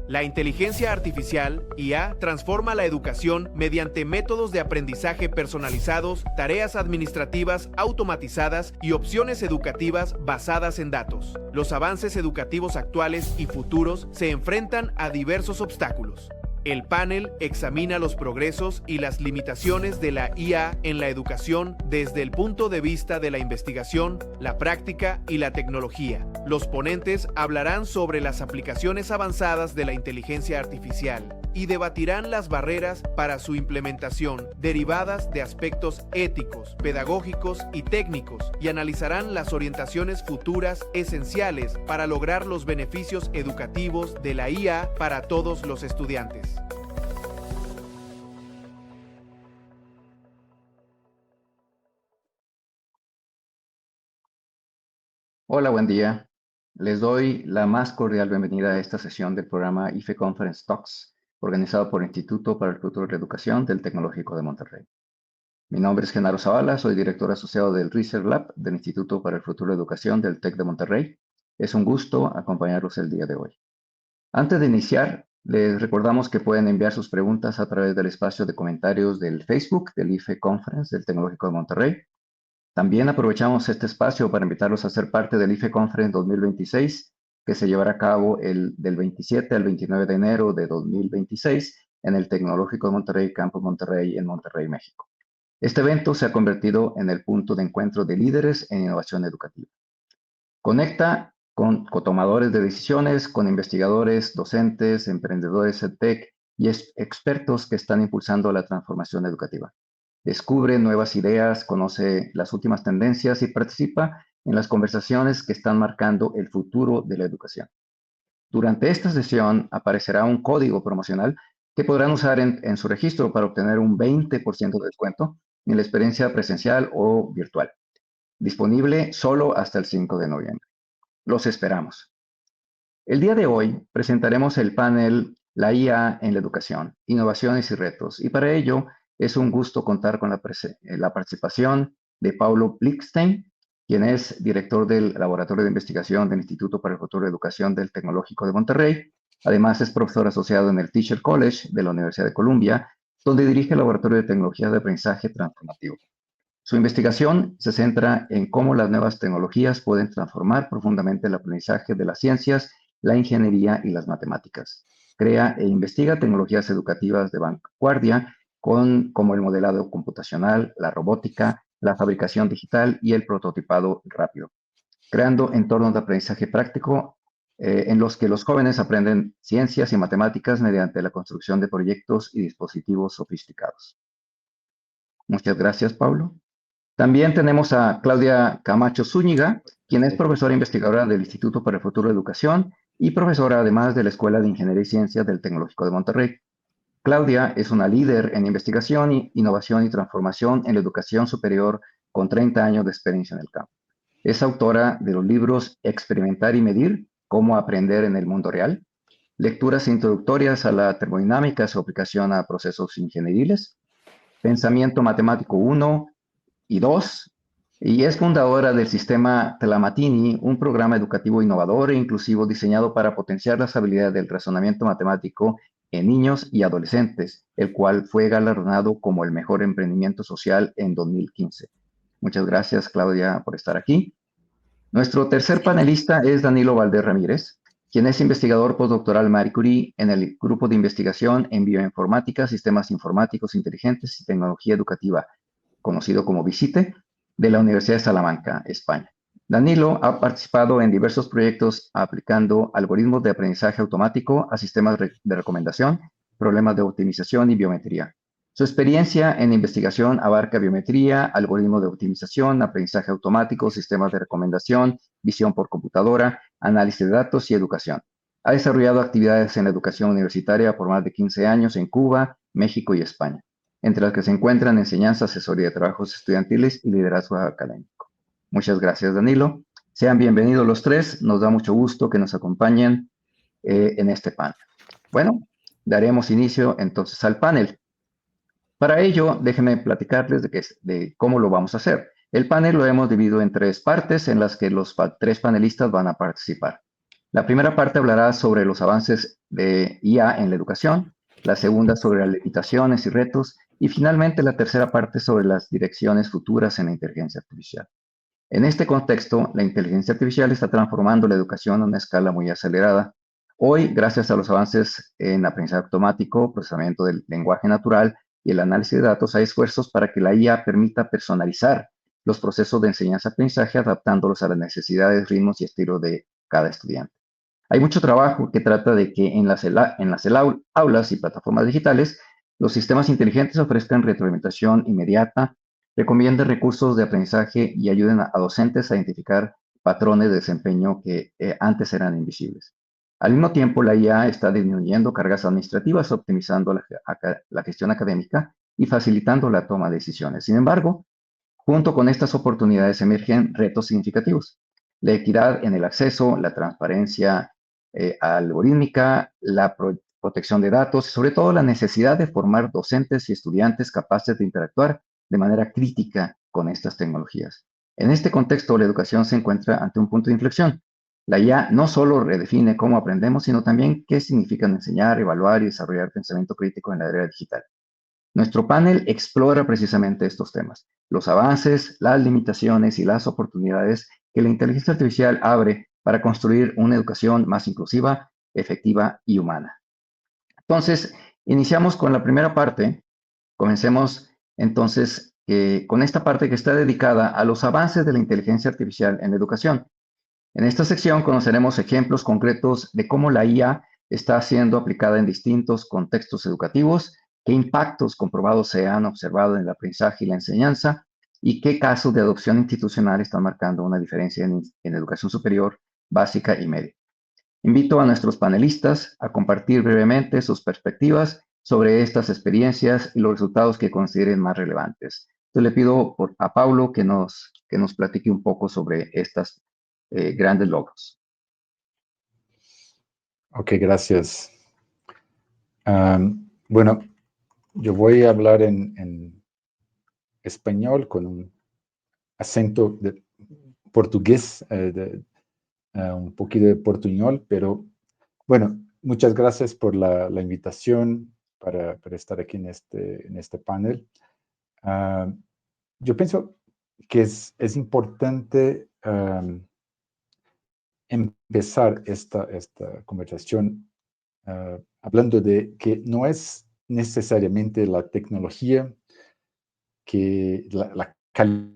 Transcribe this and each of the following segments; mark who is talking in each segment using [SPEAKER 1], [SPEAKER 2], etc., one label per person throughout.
[SPEAKER 1] La inteligencia artificial, IA, transforma la educación mediante métodos de aprendizaje personalizados, tareas administrativas automatizadas y opciones educativas basadas en datos. Los avances educativos actuales y futuros se enfrentan a diversos obstáculos. El panel examina los progresos y las limitaciones de la IA en la educación desde el punto de vista de la investigación, la práctica y la tecnología. Los ponentes hablarán sobre las aplicaciones avanzadas de la inteligencia artificial y debatirán las barreras para su implementación derivadas de aspectos éticos, pedagógicos y técnicos, y analizarán las orientaciones futuras esenciales para lograr los beneficios educativos de la IA para todos los estudiantes.
[SPEAKER 2] Hola, buen día. Les doy la más cordial bienvenida a esta sesión del programa IFE Conference Talks, organizado por el Instituto para el Futuro de la Educación del Tecnológico de Monterrey. Mi nombre es Genaro Zavala, soy director asociado del Research Lab del Instituto para el Futuro de la Educación del TEC de Monterrey. Es un gusto acompañarlos el día de hoy. Antes de iniciar, les recordamos que pueden enviar sus preguntas a través del espacio de comentarios del Facebook del IFE Conference del Tecnológico de Monterrey. También aprovechamos este espacio para invitarlos a ser parte del IFE Conference 2026, que se llevará a cabo del 27 al 29 de enero de 2026 en el Tecnológico de Monterrey, Campus Monterrey, en Monterrey, México. Este evento se ha convertido en el punto de encuentro de líderes en innovación educativa. Conecta con tomadores de decisiones, con investigadores, docentes, emprendedores EdTech y expertos que están impulsando la transformación educativa. Descubre nuevas ideas, conoce las últimas tendencias y participa en las conversaciones que están marcando el futuro de la educación. Durante esta sesión aparecerá un código promocional que podrán usar en su registro para obtener un 20% de descuento en la experiencia presencial o virtual. Disponible solo hasta el 5 de noviembre. Los esperamos. El día de hoy presentaremos el panel La IA en la educación, innovaciones y retos, y para ello es un gusto contar con la participación de Paulo Blickstein, quien es director del Laboratorio de Investigación del Instituto para el Futuro de Educación del Tecnológico de Monterrey. Además, es profesor asociado en el Teacher College de la Universidad de Columbia, donde dirige el Laboratorio de Tecnología de Aprendizaje Transformativo. Su investigación se centra en cómo las nuevas tecnologías pueden transformar profundamente el aprendizaje de las ciencias, la ingeniería y las matemáticas. Crea e investiga tecnologías educativas de vanguardia como el modelado computacional, la robótica, la fabricación digital y el prototipado rápido, creando entornos de aprendizaje práctico en los que los jóvenes aprenden ciencias y matemáticas mediante la construcción de proyectos y dispositivos sofisticados. Muchas gracias, Pablo. También tenemos a Claudia Camacho Zúñiga, quien es profesora investigadora del Instituto para el Futuro de Educación y profesora además de la Escuela de Ingeniería y Ciencias del Tecnológico de Monterrey. Claudia es una líder en investigación, innovación y transformación en la educación superior con 30 años de experiencia en el campo. Es autora de los libros Experimentar y Medir, Cómo aprender en el mundo real, Lecturas introductorias a la termodinámica, su aplicación a procesos ingenieriles, Pensamiento Matemático 1 y 2, y es fundadora del sistema Telamatini, un programa educativo innovador e inclusivo diseñado para potenciar las habilidades del razonamiento matemático en niños y adolescentes, el cual fue galardonado como el mejor emprendimiento social en 2015. Muchas gracias, Claudia, por estar aquí. Nuestro tercer panelista es Danilo Valdés Ramírez, quien es investigador postdoctoral Marie Curie en el Grupo de Investigación en Bioinformática, Sistemas Informáticos Inteligentes y Tecnología Educativa, conocido como VISITE, de la Universidad de Salamanca, España. Danilo ha participado en diversos proyectos aplicando algoritmos de aprendizaje automático a sistemas de recomendación, problemas de optimización y biometría. Su experiencia en investigación abarca biometría, algoritmos de optimización, aprendizaje automático, sistemas de recomendación, visión por computadora, análisis de datos y educación. Ha desarrollado actividades en la educación universitaria por más de 15 años en Cuba, México y España, entre las que se encuentran enseñanza, asesoría de trabajos estudiantiles y liderazgo académico. Muchas gracias, Danilo. Sean bienvenidos los tres. Nos da mucho gusto que nos acompañen en este panel. Bueno, daremos inicio entonces al panel. Para ello, déjenme platicarles de cómo lo vamos a hacer. El panel lo hemos dividido en tres partes en las que los tres panelistas van a participar. La primera parte hablará sobre los avances de IA en la educación, la segunda sobre las limitaciones y retos, y finalmente la tercera parte sobre las direcciones futuras en la inteligencia artificial. En este contexto, la inteligencia artificial está transformando la educación a una escala muy acelerada. Hoy, gracias a los avances en aprendizaje automático, procesamiento del lenguaje natural y el análisis de datos, hay esfuerzos para que la IA permita personalizar los procesos de enseñanza-aprendizaje, adaptándolos a las necesidades, ritmos y estilo de cada estudiante. Hay mucho trabajo que trata de que en las aulas y plataformas digitales, los sistemas inteligentes ofrezcan retroalimentación inmediata, recomienden recursos de aprendizaje y ayuden a docentes a identificar patrones de desempeño que antes eran invisibles. Al mismo tiempo, la IA está disminuyendo cargas administrativas, optimizando la gestión académica y facilitando la toma de decisiones. Sin embargo, junto con estas oportunidades emergen retos significativos. La equidad en el acceso, la transparencia algorítmica, la protección de datos y sobre todo la necesidad de formar docentes y estudiantes capaces de interactuar de manera crítica con estas tecnologías. En este contexto, la educación se encuentra ante un punto de inflexión. La IA no solo redefine cómo aprendemos, sino también qué significa enseñar, evaluar y desarrollar pensamiento crítico en la era digital. Nuestro panel explora precisamente estos temas, los avances, las limitaciones y las oportunidades que la inteligencia artificial abre para construir una educación más inclusiva, efectiva y humana. Entonces, iniciamos con la primera parte. Comencemos entonces con esta parte que está dedicada a los avances de la inteligencia artificial en la educación. En esta sección conoceremos ejemplos concretos de cómo la IA está siendo aplicada en distintos contextos educativos, qué impactos comprobados se han observado en el aprendizaje y la enseñanza, y qué casos de adopción institucional están marcando una diferencia en educación superior, básica y media. Invito a nuestros panelistas a compartir brevemente sus perspectivas sobre estas experiencias y los resultados que consideren más relevantes. Entonces le pido a Paulo que nos platique un poco sobre estas grandes logros.
[SPEAKER 3] Ok, gracias. Bueno, yo voy a hablar en español con un acento de portugués, un poquito de portuñol, pero bueno, muchas gracias por la invitación para estar aquí en este panel. Yo pienso que es importante empezar esta conversación hablando de que no es necesariamente la tecnología, que la calidad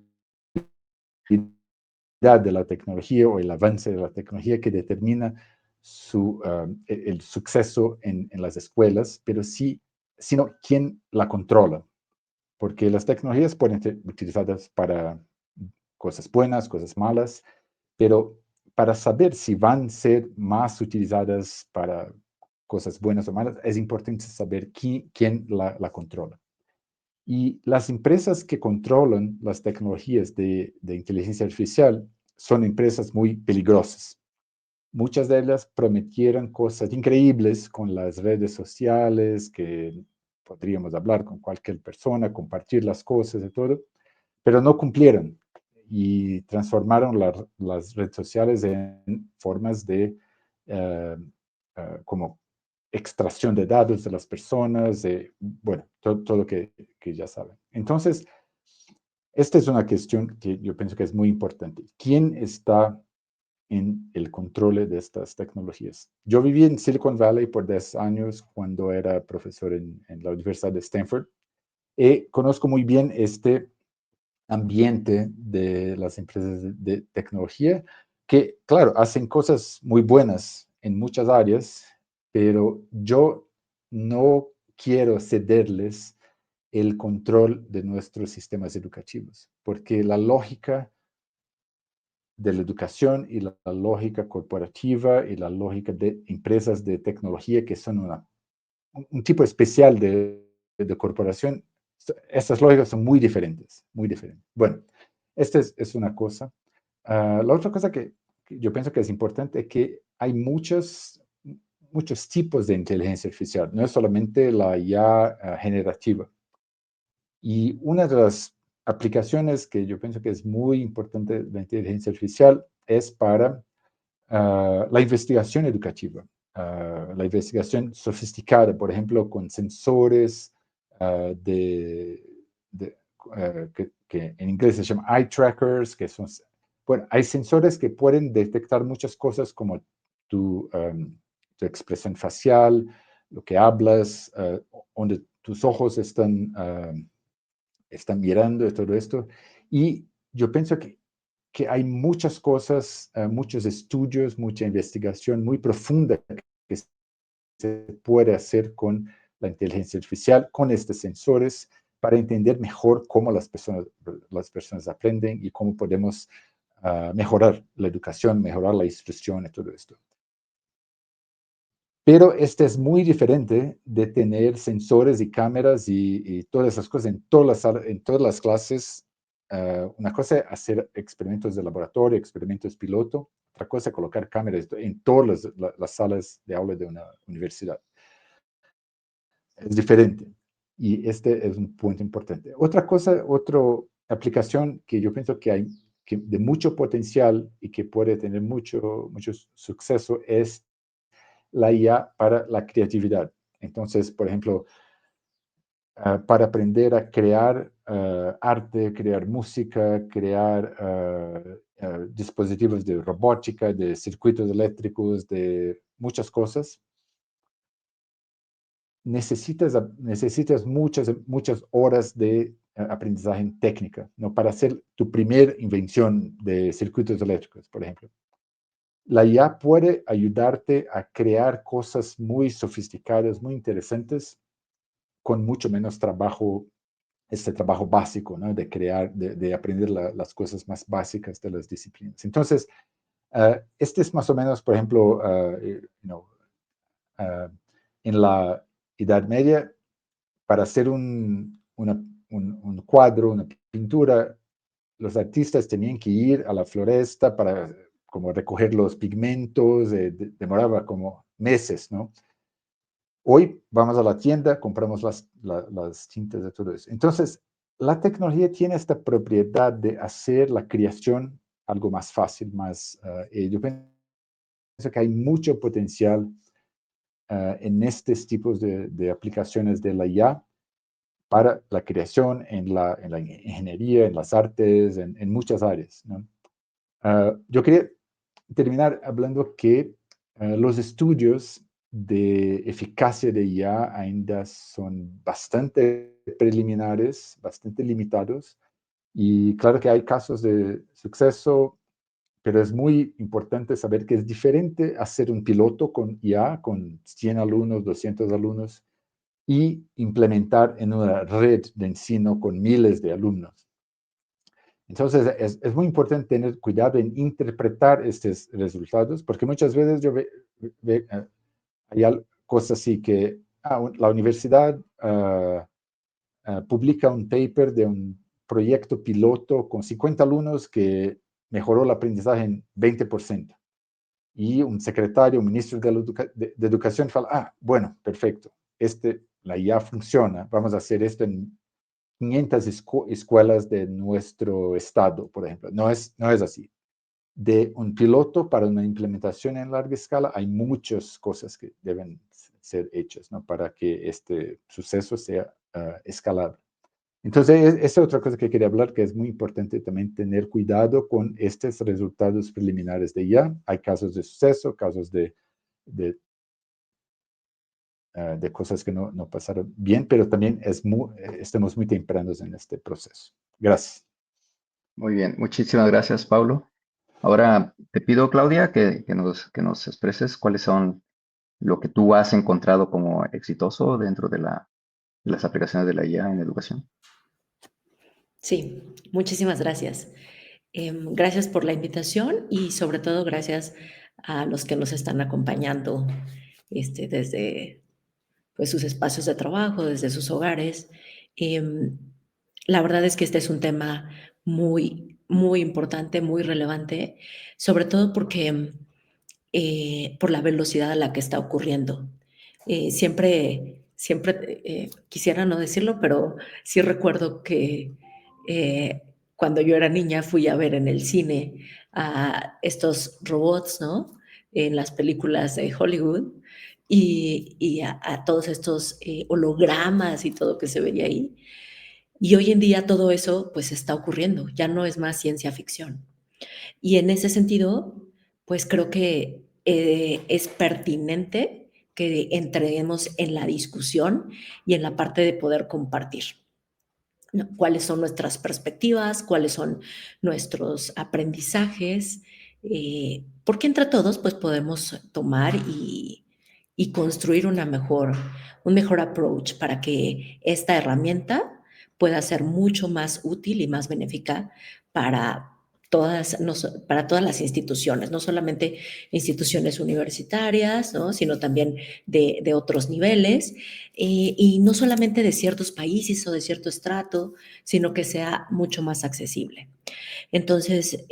[SPEAKER 3] de la tecnología o el avance de la tecnología que determina el suceso en las escuelas, pero sí, sino quién la controla. Porque las tecnologías pueden ser utilizadas para cosas buenas, cosas malas, pero para saber si van a ser más utilizadas para cosas buenas o malas, es importante saber quién la controla. Y las empresas que controlan las tecnologías de inteligencia artificial son empresas muy peligrosas. Muchas de ellas prometieron cosas increíbles con las redes sociales, que podríamos hablar con cualquier persona, compartir las cosas y todo, pero no cumplieron y transformaron las redes sociales en formas de como extracción de datos de las personas, bueno, todo lo que ya saben. Entonces, esta es una cuestión que yo pienso que es muy importante. ¿Quién está en el control de estas tecnologías? Yo viví en Silicon Valley por 10 años cuando era profesor en la Universidad de Stanford y conozco muy bien este ambiente de las empresas de tecnología que, claro, hacen cosas muy buenas en muchas áreas, pero yo no quiero cederles el control de nuestros sistemas educativos, porque la lógica de la educación y la lógica corporativa y la lógica de empresas de tecnología que son un tipo especial de corporación, estas lógicas son muy diferentes, muy diferentes. Bueno, esta es una cosa. La otra cosa que yo pienso que es importante es que hay muchos tipos de inteligencia artificial, no es solamente la IA generativa. Y una de las aplicaciones que yo pienso que es muy importante de la inteligencia artificial es para la investigación educativa, la investigación sofisticada, por ejemplo, con sensores que en inglés se llaman eye trackers, que son, bueno, hay sensores que pueden detectar muchas cosas como tu expresión facial, lo que hablas, donde tus ojos están mirando y todo esto. Y yo pienso que hay muchas cosas, muchos estudios, mucha investigación muy profunda que se puede hacer con la inteligencia artificial, con estos sensores, para entender mejor cómo las personas aprenden y cómo podemos mejorar la educación, mejorar la instrucción y todo esto. Pero este es muy diferente de tener sensores y cámaras y todas esas cosas en todas las clases. Una cosa es hacer experimentos de laboratorio, experimentos piloto. Otra cosa es colocar cámaras en todas las salas de aula de una universidad. Es diferente. Y este es un punto importante. Otra aplicación que yo pienso que hay de mucho potencial y que puede tener mucho suceso es la IA para la creatividad. Entonces, por ejemplo, para aprender a crear arte, crear música, crear dispositivos de robótica, de circuitos eléctricos, de muchas cosas, necesitas muchas horas de aprendizaje en técnica, ¿no? Para hacer tu primera invención de circuitos eléctricos, por ejemplo. La IA puede ayudarte a crear cosas muy sofisticadas, muy interesantes, con mucho menos trabajo, este trabajo básico, ¿no? De crear, de aprender las cosas más básicas de las disciplinas. Entonces, este es más o menos, por ejemplo, en la Edad Media, para hacer un cuadro, una pintura, los artistas tenían que ir a la floresta para como recoger los pigmentos, demoraba como meses, ¿no? Hoy vamos a la tienda, compramos las tintas de todo eso. Entonces, la tecnología tiene esta propiedad de hacer la creación algo más fácil, yo pienso que hay mucho potencial en estos tipos de aplicaciones de la IA para la creación en la ingeniería, en las artes, en muchas áreas, ¿no? Yo quería terminar hablando que los estudios de eficacia de IA ainda son bastante preliminares, bastante limitados, y claro que hay casos de suceso, pero es muy importante saber que es diferente hacer un piloto con IA, con 100 alumnos, 200 alumnos, y implementar en una red de ensino con miles de alumnos. Entonces, es muy importante tener cuidado en interpretar estos resultados, porque muchas veces hay cosas así que la universidad publica un paper de un proyecto piloto con 50 alumnos que mejoró el aprendizaje en 20%. Y un secretario, un ministro de educación fala, bueno, perfecto, la IA funciona, vamos a hacer esto en 500 escuelas de nuestro estado, por ejemplo. No es así. De un piloto para una implementación en larga escala, hay muchas cosas que deben ser hechas, ¿no? Para que este suceso sea escalable. Entonces, esa es otra cosa que quería hablar, que es muy importante también tener cuidado con estos resultados preliminares de IA. Hay casos de suceso, casos de cosas que no pasaron bien, pero también estamos muy tempranos en este proceso. Gracias.
[SPEAKER 2] Muy bien, muchísimas gracias, Pablo. Ahora te pido, Claudia, que nos expreses cuáles son lo que tú has encontrado como exitoso dentro de las aplicaciones de la IA en educación.
[SPEAKER 4] Sí, muchísimas gracias. Gracias por la invitación y sobre todo gracias a los que nos están acompañando desde pues, sus espacios de trabajo, desde sus hogares. La verdad es que este es un tema muy, muy importante, muy relevante, sobre todo porque por la velocidad a la que está ocurriendo. Siempre quisiera no decirlo, pero sí recuerdo que cuando yo era niña fui a ver en el cine a estos robots, ¿no? en las películas de Hollywood y a todos estos hologramas y todo que se veía ahí. Y hoy en día todo eso pues está ocurriendo, ya no es más ciencia ficción. Y en ese sentido, pues creo que es pertinente que entremos en la discusión y en la parte de poder compartir, ¿no? Cuáles son nuestras perspectivas, cuáles son nuestros aprendizajes, porque entre todos pues podemos tomar y construir un mejor approach para que esta herramienta pueda ser mucho más útil y más benéfica para para todas las instituciones, no solamente instituciones universitarias, ¿no? Sino también de otros niveles, y no solamente de ciertos países o de cierto estrato, sino que sea mucho más accesible. Entonces,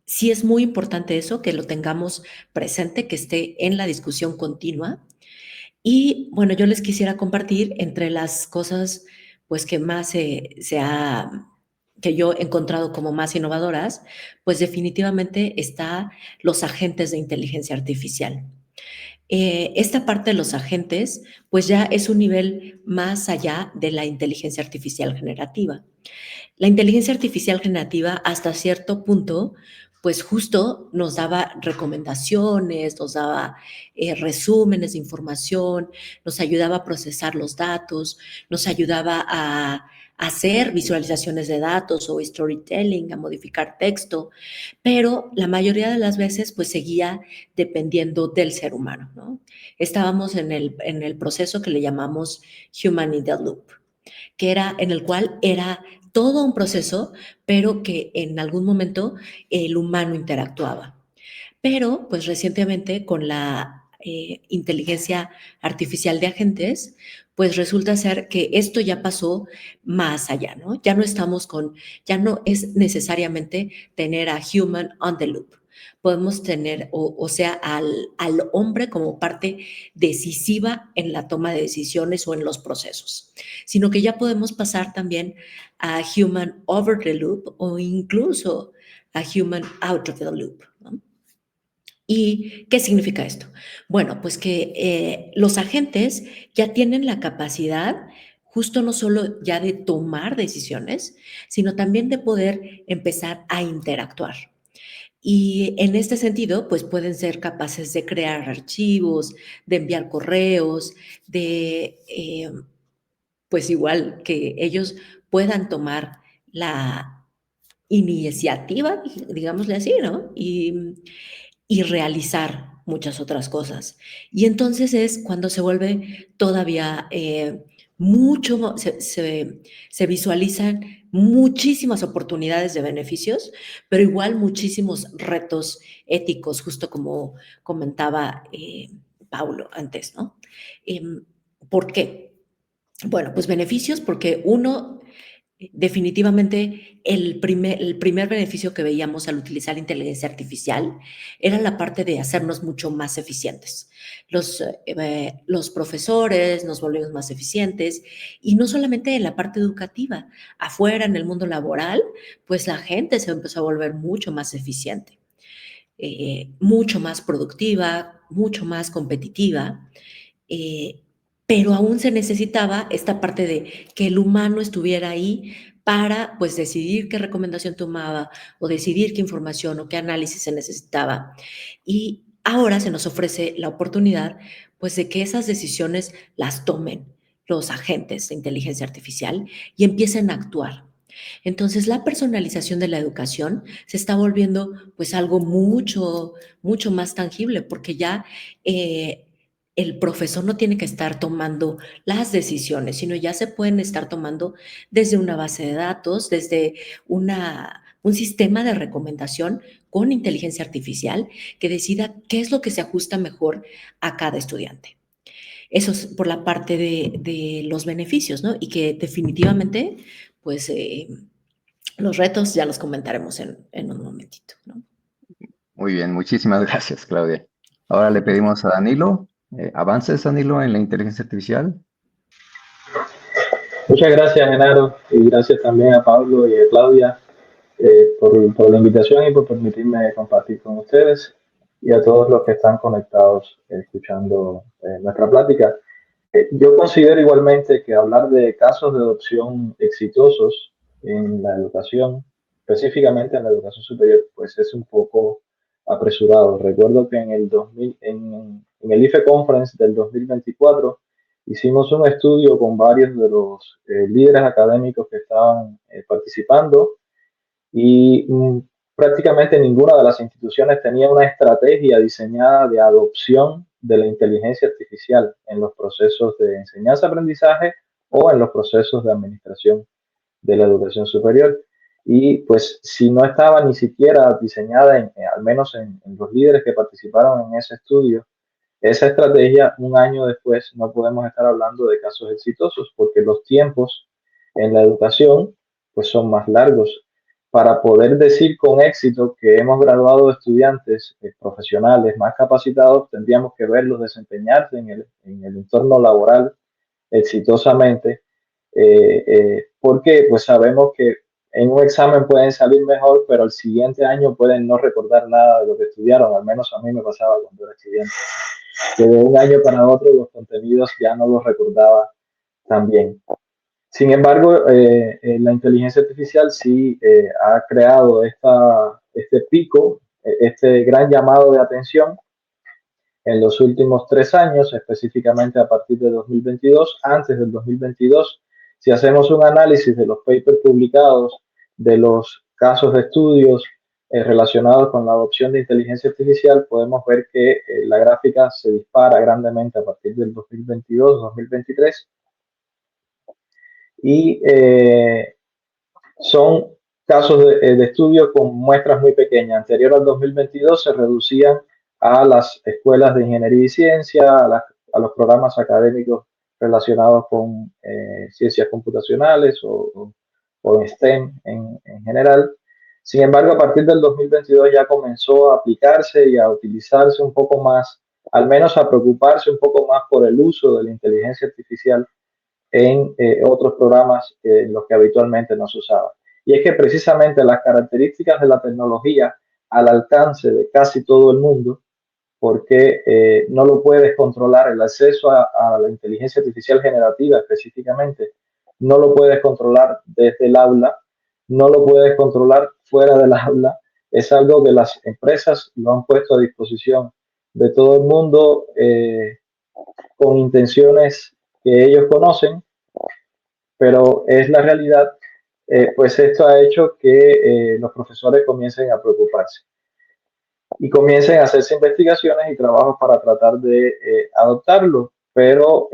[SPEAKER 4] sí es muy importante eso, que lo tengamos presente, que esté en la discusión continua. Y bueno, yo les quisiera compartir entre las cosas pues que más que yo he encontrado como más innovadoras, pues definitivamente está los agentes de inteligencia artificial. Esta parte de los agentes, pues ya es un nivel más allá de la inteligencia artificial generativa. La inteligencia artificial generativa hasta cierto punto, pues justo nos daba recomendaciones, nos daba resúmenes de información, nos ayudaba a procesar los datos, nos ayudaba a hacer visualizaciones de datos o storytelling, a modificar texto, pero la mayoría de las veces pues seguía dependiendo del ser humano, ¿no? Estábamos en el proceso que le llamamos Human in the Loop, que era en el cual era todo un proceso, pero que en algún momento el humano interactuaba. Pero, pues recientemente con la inteligencia artificial de agentes, pues resulta ser que esto ya pasó más allá, ¿no? Ya no es necesariamente tener a human on the loop. Podemos tener, o sea, al hombre como parte decisiva en la toma de decisiones o en los procesos, sino que ya podemos pasar también a human over the loop o incluso a human out of the loop, ¿no? ¿Y qué significa esto? Bueno, pues que los agentes ya tienen la capacidad justo no solo ya de tomar decisiones, sino también de poder empezar a interactuar. Y en este sentido, pues pueden ser capaces de crear archivos, de enviar correos, pues igual que ellos puedan tomar la iniciativa, digámosle así, ¿no? Y realizar muchas otras cosas. Y entonces es cuando se vuelve todavía se visualizan muchísimas oportunidades de beneficios, pero igual muchísimos retos éticos, justo como comentaba Paulo antes, ¿no? ¿Por qué? Bueno, pues beneficios porque uno, definitivamente el primer beneficio que veíamos al utilizar inteligencia artificial era la parte de hacernos mucho más eficientes. Los profesores nos volvimos más eficientes y no solamente en la parte educativa, afuera en el mundo laboral, pues la gente se empezó a volver mucho más eficiente, mucho más productiva, mucho más competitiva. Pero aún se necesitaba esta parte de que el humano estuviera ahí para pues decidir qué recomendación tomaba o decidir qué información o qué análisis se necesitaba. Y ahora se nos ofrece la oportunidad pues de que esas decisiones las tomen los agentes de inteligencia artificial y empiecen a actuar. Entonces, la personalización de la educación se está volviendo pues algo mucho, mucho más tangible porque ya el profesor no tiene que estar tomando las decisiones, sino ya se pueden estar tomando desde una base de datos, desde un sistema de recomendación con inteligencia artificial que decida qué es lo que se ajusta mejor a cada estudiante. Eso es por la parte de los beneficios, ¿no? Y que definitivamente, pues, los retos ya los comentaremos en un momentito, ¿no?
[SPEAKER 2] Muy bien, muchísimas gracias, Claudia. Ahora le pedimos a Danilo. ¿Avances, Danilo, en la inteligencia artificial?
[SPEAKER 5] Muchas gracias, Genaro, y gracias también a Pablo y a Claudia por la invitación y por permitirme compartir con ustedes. y a todos los que están conectados escuchando nuestra plática. Yo considero igualmente que hablar de casos de adopción exitosos en la educación, específicamente en la educación superior, pues es un poco apresurado. Recuerdo que en el 2000, en el IFE Conference del 2024 hicimos un estudio con varios de los líderes académicos que estaban participando y prácticamente ninguna de las instituciones tenía una estrategia diseñada de adopción de la inteligencia artificial en los procesos de enseñanza-aprendizaje o en los procesos de administración de la educación superior. Y pues si no estaba ni siquiera diseñada, al menos en los líderes que participaron en ese estudio, esa estrategia, un año después no podemos estar hablando de casos exitosos porque los tiempos en la educación pues son más largos. Para poder decir con éxito que hemos graduado estudiantes profesionales más capacitados, tendríamos que verlos desempeñarse en el entorno laboral exitosamente, porque pues sabemos que en un examen pueden salir mejor, pero al siguiente año pueden no recordar nada de lo que estudiaron. Al menos a mí me pasaba cuando era estudiante, que de un año para otro los contenidos ya no los recordaba tan bien. Sin embargo, la inteligencia artificial sí ha creado este pico, este gran llamado de atención en los últimos 3 años, específicamente a partir de 2022. Antes del 2022, si hacemos un análisis de los papers publicados, de los casos de estudios relacionados con la adopción de inteligencia artificial, podemos ver que la gráfica se dispara grandemente a partir del 2022-2023 y son casos de estudio con muestras muy pequeñas. Anterior al 2022 se reducían a las escuelas de ingeniería y ciencia, a los programas académicos relacionados con ciencias computacionales o en STEM en general. Sin embargo, a partir del 2022 ya comenzó a aplicarse y a utilizarse un poco más, al menos a preocuparse un poco más por el uso de la inteligencia artificial en otros programas en los que habitualmente no se usaba. Y es que precisamente las características de la tecnología al alcance de casi todo el mundo, porque no lo puedes controlar, el acceso a la inteligencia artificial generativa específicamente, no lo puedes controlar desde el aula, no lo puedes controlar fuera del aula, es algo que las empresas lo han puesto a disposición de todo el mundo con intenciones que ellos conocen, pero es la realidad. Pues esto ha hecho que los profesores comiencen a preocuparse y comiencen a hacerse investigaciones y trabajos para tratar de adoptarlo, pero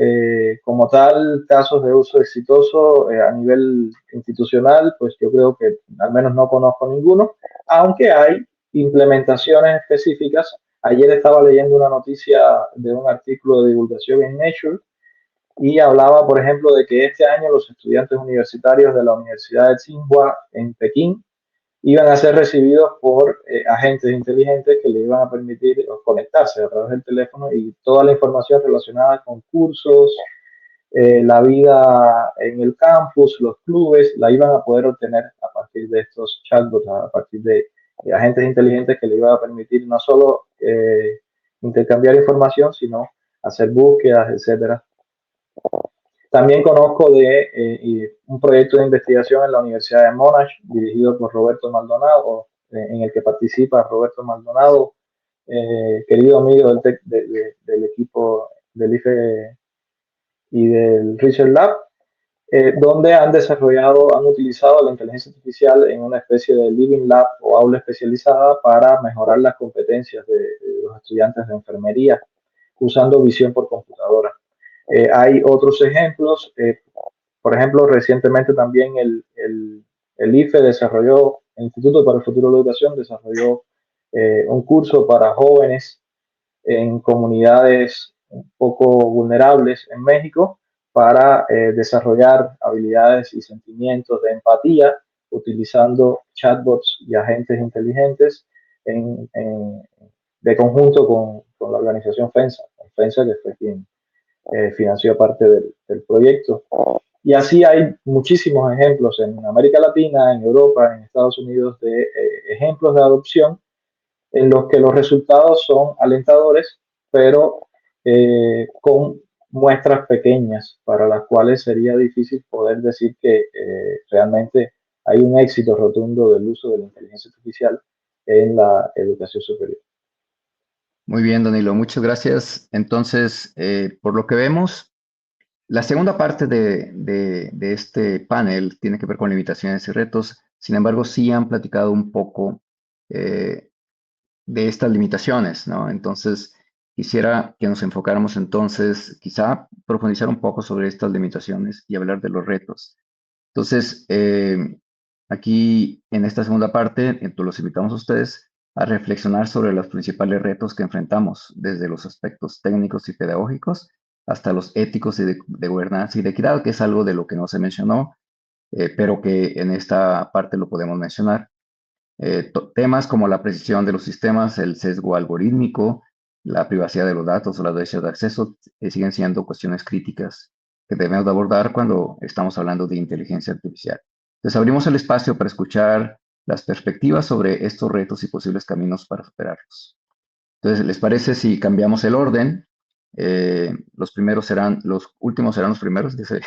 [SPEAKER 5] como tal, casos de uso exitoso a nivel institucional, pues yo creo que al menos no conozco ninguno, aunque hay implementaciones específicas. Ayer estaba leyendo una noticia de un artículo de divulgación en Nature y hablaba, por ejemplo, de que este año los estudiantes universitarios de la Universidad de Tsinghua en Pekín iban a ser recibidos por agentes inteligentes que le iban a permitir conectarse a través del teléfono y toda la información relacionada con cursos, la vida en el campus, los clubes, la iban a poder obtener a partir de estos chatbots, a partir de agentes inteligentes que le iban a permitir no solo intercambiar información, sino hacer búsquedas, etcétera. También conozco de un proyecto de investigación en la Universidad de Monash, dirigido por Roberto Maldonado, en el que participa Roberto Maldonado, querido amigo del equipo del IFE y del Research Lab, donde han utilizado la inteligencia artificial en una especie de Living Lab o aula especializada para mejorar las competencias de los estudiantes de enfermería usando visión por computadora. Hay otros ejemplos, por ejemplo, recientemente también el IFE desarrolló, el Instituto para el Futuro de la Educación desarrolló un curso para jóvenes en comunidades un poco vulnerables en México para desarrollar habilidades y sentimientos de empatía utilizando chatbots y agentes inteligentes de conjunto con la organización FENSA, que fue quien financió parte del proyecto. Y así hay muchísimos ejemplos en América Latina, en Europa, en Estados Unidos, de ejemplos de adopción en los que los resultados son alentadores, pero con muestras pequeñas para las cuales sería difícil poder decir que realmente hay un éxito rotundo del uso de la inteligencia artificial en la educación superior.
[SPEAKER 2] Muy bien, Danilo, muchas gracias. Entonces, por lo que vemos, la segunda parte de este panel tiene que ver con limitaciones y retos. Sin embargo, sí han platicado un poco de estas limitaciones, ¿no? Entonces, quisiera que nos enfocáramos entonces, quizá profundizar un poco sobre estas limitaciones y hablar de los retos. Entonces, aquí en esta segunda parte, los invitamos a ustedes a reflexionar sobre los principales retos que enfrentamos, desde los aspectos técnicos y pedagógicos hasta los éticos y de gobernanza y de equidad, que es algo de lo que no se mencionó, pero que en esta parte lo podemos mencionar. Temas como la precisión de los sistemas, el sesgo algorítmico, la privacidad de los datos o las brechas de acceso siguen siendo cuestiones críticas que debemos de abordar cuando estamos hablando de inteligencia artificial. Entonces abrimos el espacio para escuchar las perspectivas sobre estos retos y posibles caminos para superarlos. Entonces, ¿les parece si cambiamos el orden? Los últimos serán los primeros. Dice.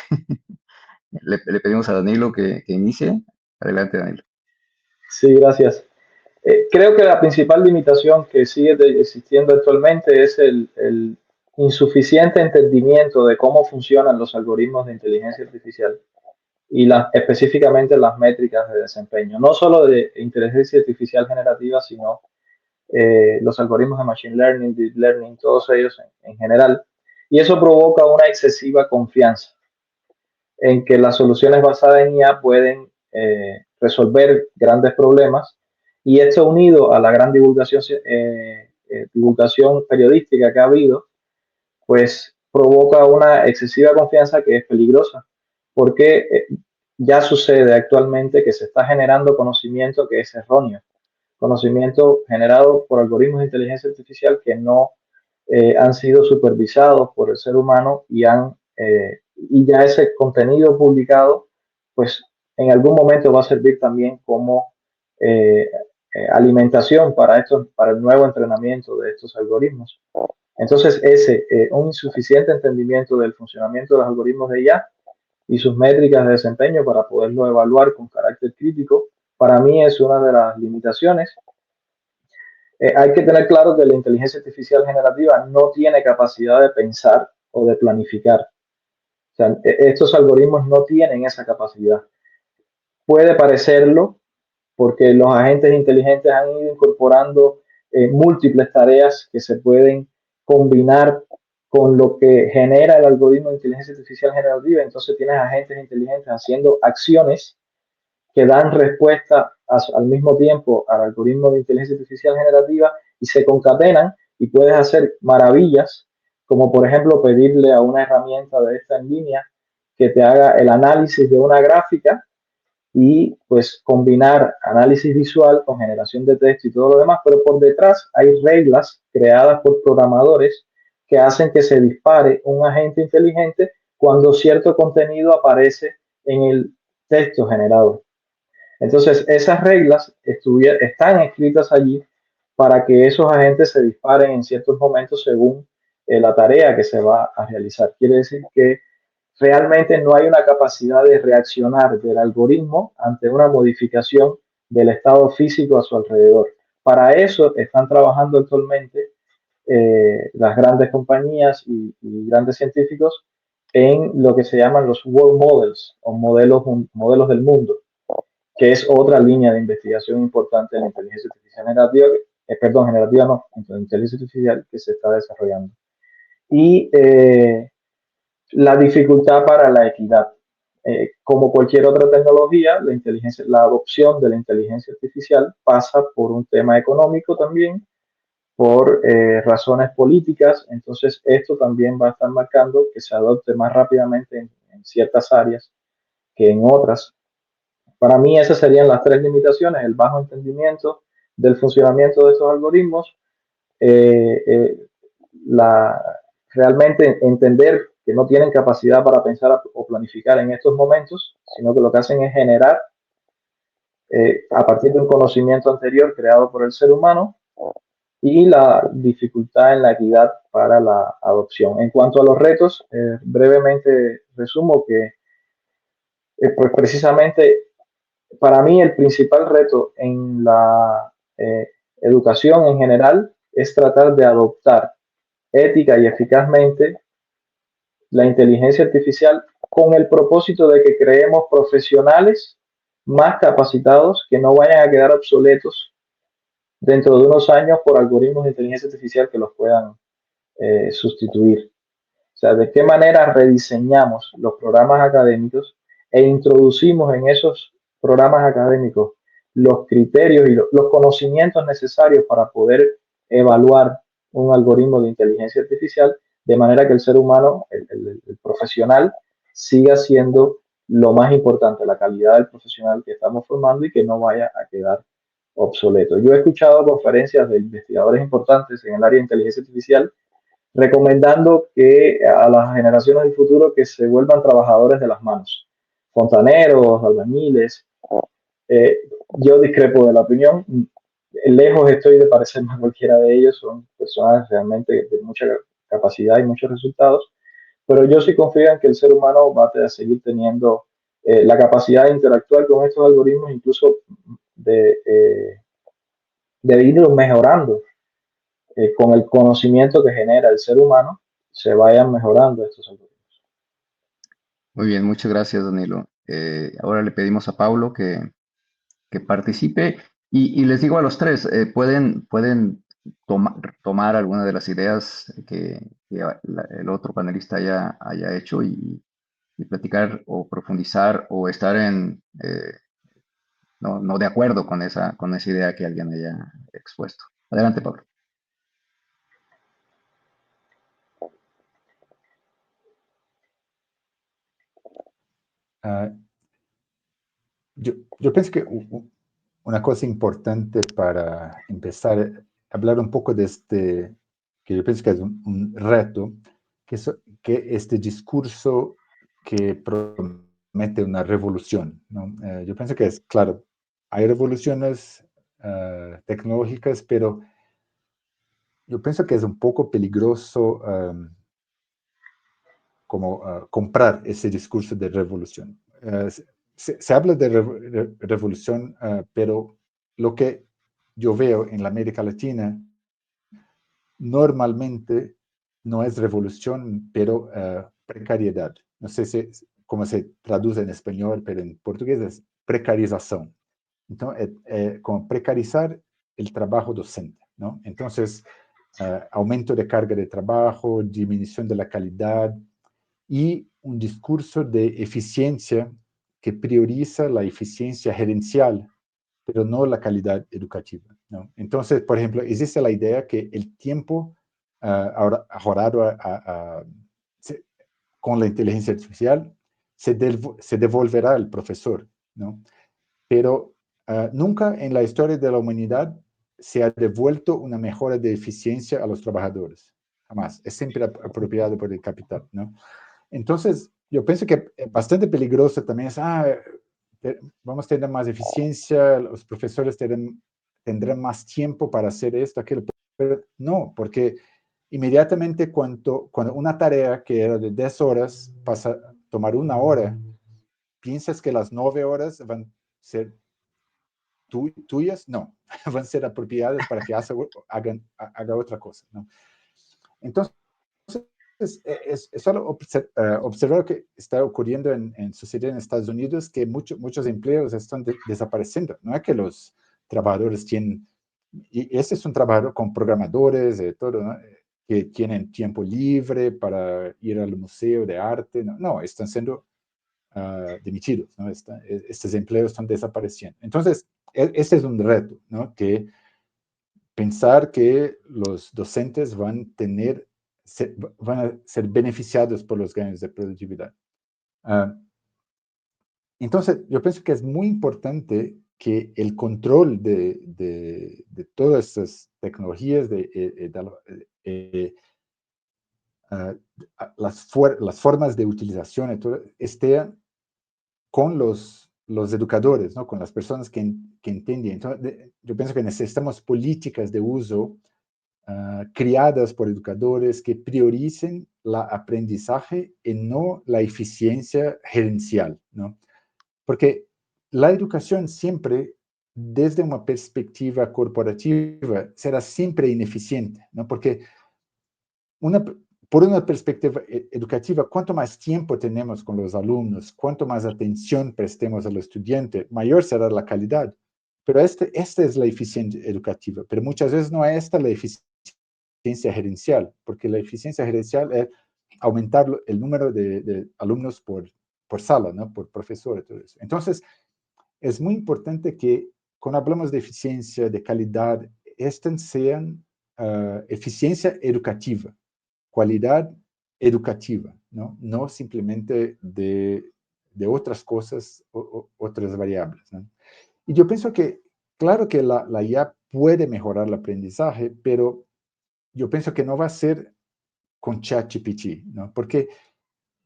[SPEAKER 2] Le pedimos a Danilo que inicie. Adelante, Danilo.
[SPEAKER 5] Sí, gracias. Creo que la principal limitación que sigue existiendo actualmente es el insuficiente entendimiento de cómo funcionan los algoritmos de inteligencia artificial y específicamente las métricas de desempeño, no solo de inteligencia artificial generativa, sino los algoritmos de machine learning, deep learning, todos ellos en general. Y eso provoca una excesiva confianza en que las soluciones basadas en IA pueden resolver grandes problemas, y esto unido a la gran divulgación periodística que ha habido, pues provoca una excesiva confianza que es peligrosa, porque ya sucede actualmente que se está generando conocimiento que es erróneo, conocimiento generado por algoritmos de inteligencia artificial que no han sido supervisados por el ser humano y ya ese contenido publicado, pues en algún momento va a servir también como alimentación para el nuevo entrenamiento de estos algoritmos. Entonces, un insuficiente entendimiento del funcionamiento de los algoritmos de IA y sus métricas de desempeño para poderlo evaluar con carácter crítico, para mí es una de las limitaciones. Hay que tener claro que la inteligencia artificial generativa no tiene capacidad de pensar o de planificar. O sea, estos algoritmos no tienen esa capacidad. Puede parecerlo porque los agentes inteligentes han ido incorporando múltiples tareas que se pueden combinar con lo que genera el algoritmo de inteligencia artificial generativa. Entonces tienes agentes inteligentes haciendo acciones que dan respuesta al mismo tiempo al algoritmo de inteligencia artificial generativa y se concatenan y puedes hacer maravillas, como por ejemplo pedirle a una herramienta de esta en línea que te haga el análisis de una gráfica y pues combinar análisis visual con generación de texto y todo lo demás, pero por detrás hay reglas creadas por programadores que hacen que se dispare un agente inteligente cuando cierto contenido aparece en el texto generado. Entonces, esas reglas están escritas allí para que esos agentes se disparen en ciertos momentos según la tarea que se va a realizar. Quiere decir que realmente no hay una capacidad de reaccionar del algoritmo ante una modificación del estado físico a su alrededor. Para eso están trabajando actualmente las grandes compañías y grandes científicos en lo que se llaman los world models o modelos del mundo, que es otra línea de investigación importante en la inteligencia artificial generativa, generativa no, inteligencia artificial que se está desarrollando. Y la dificultad para la equidad. Como cualquier otra tecnología, la adopción de la inteligencia artificial pasa por un tema económico también, por razones políticas. Entonces, esto también va a estar marcando que se adopte más rápidamente en ciertas áreas que en otras. Para mí esas serían las tres limitaciones: el bajo entendimiento del funcionamiento de estos algoritmos, eh, eh, realmente entender que no tienen capacidad para pensar o planificar en estos momentos, sino que lo que hacen es generar a partir de un conocimiento anterior creado por el ser humano, y la dificultad en la equidad para la adopción. En cuanto a los retos, brevemente resumo que pues precisamente para mí el principal reto en la educación en general es tratar de adoptar ética y eficazmente la inteligencia artificial con el propósito de que creemos profesionales más capacitados que no vayan a quedar obsoletos dentro de unos años por algoritmos de inteligencia artificial que los puedan sustituir. O sea, de qué manera rediseñamos los programas académicos e introducimos en esos programas académicos los criterios y los conocimientos necesarios para poder evaluar un algoritmo de inteligencia artificial, de manera que el ser humano, el profesional, siga siendo lo más importante, la calidad del profesional que estamos formando y que no vaya a quedar obsoleto. Yo he escuchado conferencias de investigadores importantes en el área de inteligencia artificial recomendando que a las generaciones del futuro que se vuelvan trabajadores de las manos, fontaneros, albañiles. Eh, yo discrepo de la opinión, lejos estoy de parecerme a cualquiera de ellos, son personas realmente de mucha capacidad y muchos resultados, pero yo sí confío en que el ser humano va a seguir teniendo la capacidad de interactuar con estos algoritmos, incluso de irlos mejorando con el conocimiento que genera el ser humano, se vayan mejorando estos algoritmos.
[SPEAKER 2] Muy bien, muchas gracias, Danilo. Ahora le pedimos a Paulo que participe y les digo a los tres, pueden tomar alguna de las ideas que el otro panelista haya hecho y platicar o profundizar o estar no de acuerdo con esa idea que alguien haya expuesto. Adelante, Pablo.
[SPEAKER 3] Yo pienso que una cosa importante para empezar a hablar un poco de este, que yo pienso que es un reto, que este discurso que promete una revolución, ¿no? Yo pienso que es, claro, hay revoluciones tecnológicas, pero yo pienso que es un poco peligroso como comprar ese discurso de revolución. Se habla de revolución, pero lo que yo veo en la América Latina normalmente no es revolución, pero precariedad. No sé cómo se traduce en español, pero en portugués es precarización. Entonces, como precarizar el trabajo docente, ¿no? Entonces, aumento de carga de trabajo, disminución de la calidad y un discurso de eficiencia que prioriza la eficiencia gerencial, pero no la calidad educativa, ¿no? Entonces, por ejemplo, existe la idea que el tiempo ahorrado con la inteligencia artificial se devolverá al profesor, ¿no? Pero nunca en la historia de la humanidad se ha devuelto una mejora de eficiencia a los trabajadores. Jamás. Es siempre apropiado por el capital, ¿no? Entonces, yo pienso que bastante peligroso también es, vamos a tener más eficiencia, los profesores tendrán más tiempo para hacer esto, aquello. Pero no, porque inmediatamente cuando una tarea que era de 10 horas pasa a tomar 1 hora, ¿piensas que las 9 horas van a ser tuyas? No, van a ser apropiadas para que haga otra cosa, ¿no? Entonces, es solo observar lo que está ocurriendo sucediendo en Estados Unidos, que muchos empleos están desapareciendo. No es que los trabajadores tienen, y ese es un trabajador con programadores, todo, ¿no? Que tienen tiempo libre para ir al museo de arte. No, están siendo dimitidos, ¿no? Estos empleos están desapareciendo. Entonces, ese es un reto, ¿no? Que pensar que los docentes van a ser beneficiados por los ganos de productividad. Entonces, yo pienso que es muy importante que el control de todas estas tecnologías, las formas de utilización, estén con los los educadores, ¿no? Con las personas que entienden. Entonces, yo pienso que necesitamos políticas de uso criadas por educadores que prioricen el aprendizaje y no la eficiencia gerencial, ¿no? Porque la educación siempre, desde una perspectiva corporativa, será siempre ineficiente, ¿no? Porque por una perspectiva educativa, cuanto más tiempo tenemos con los alumnos, cuanto más atención prestemos al estudiante, mayor será la calidad. Pero esta es la eficiencia educativa, pero muchas veces no es esta la eficiencia gerencial, porque la eficiencia gerencial es aumentar el número de alumnos por sala, ¿no? Por profesor y todo eso. Entonces, es muy importante que cuando hablamos de eficiencia, de calidad, estas sean eficiencia educativa, cualidad educativa, ¿no? No simplemente de otras cosas o otras variables, ¿no? Y yo pienso que, claro que la IA puede mejorar el aprendizaje, pero yo pienso que no va a ser con ChatGPT, ¿no? Porque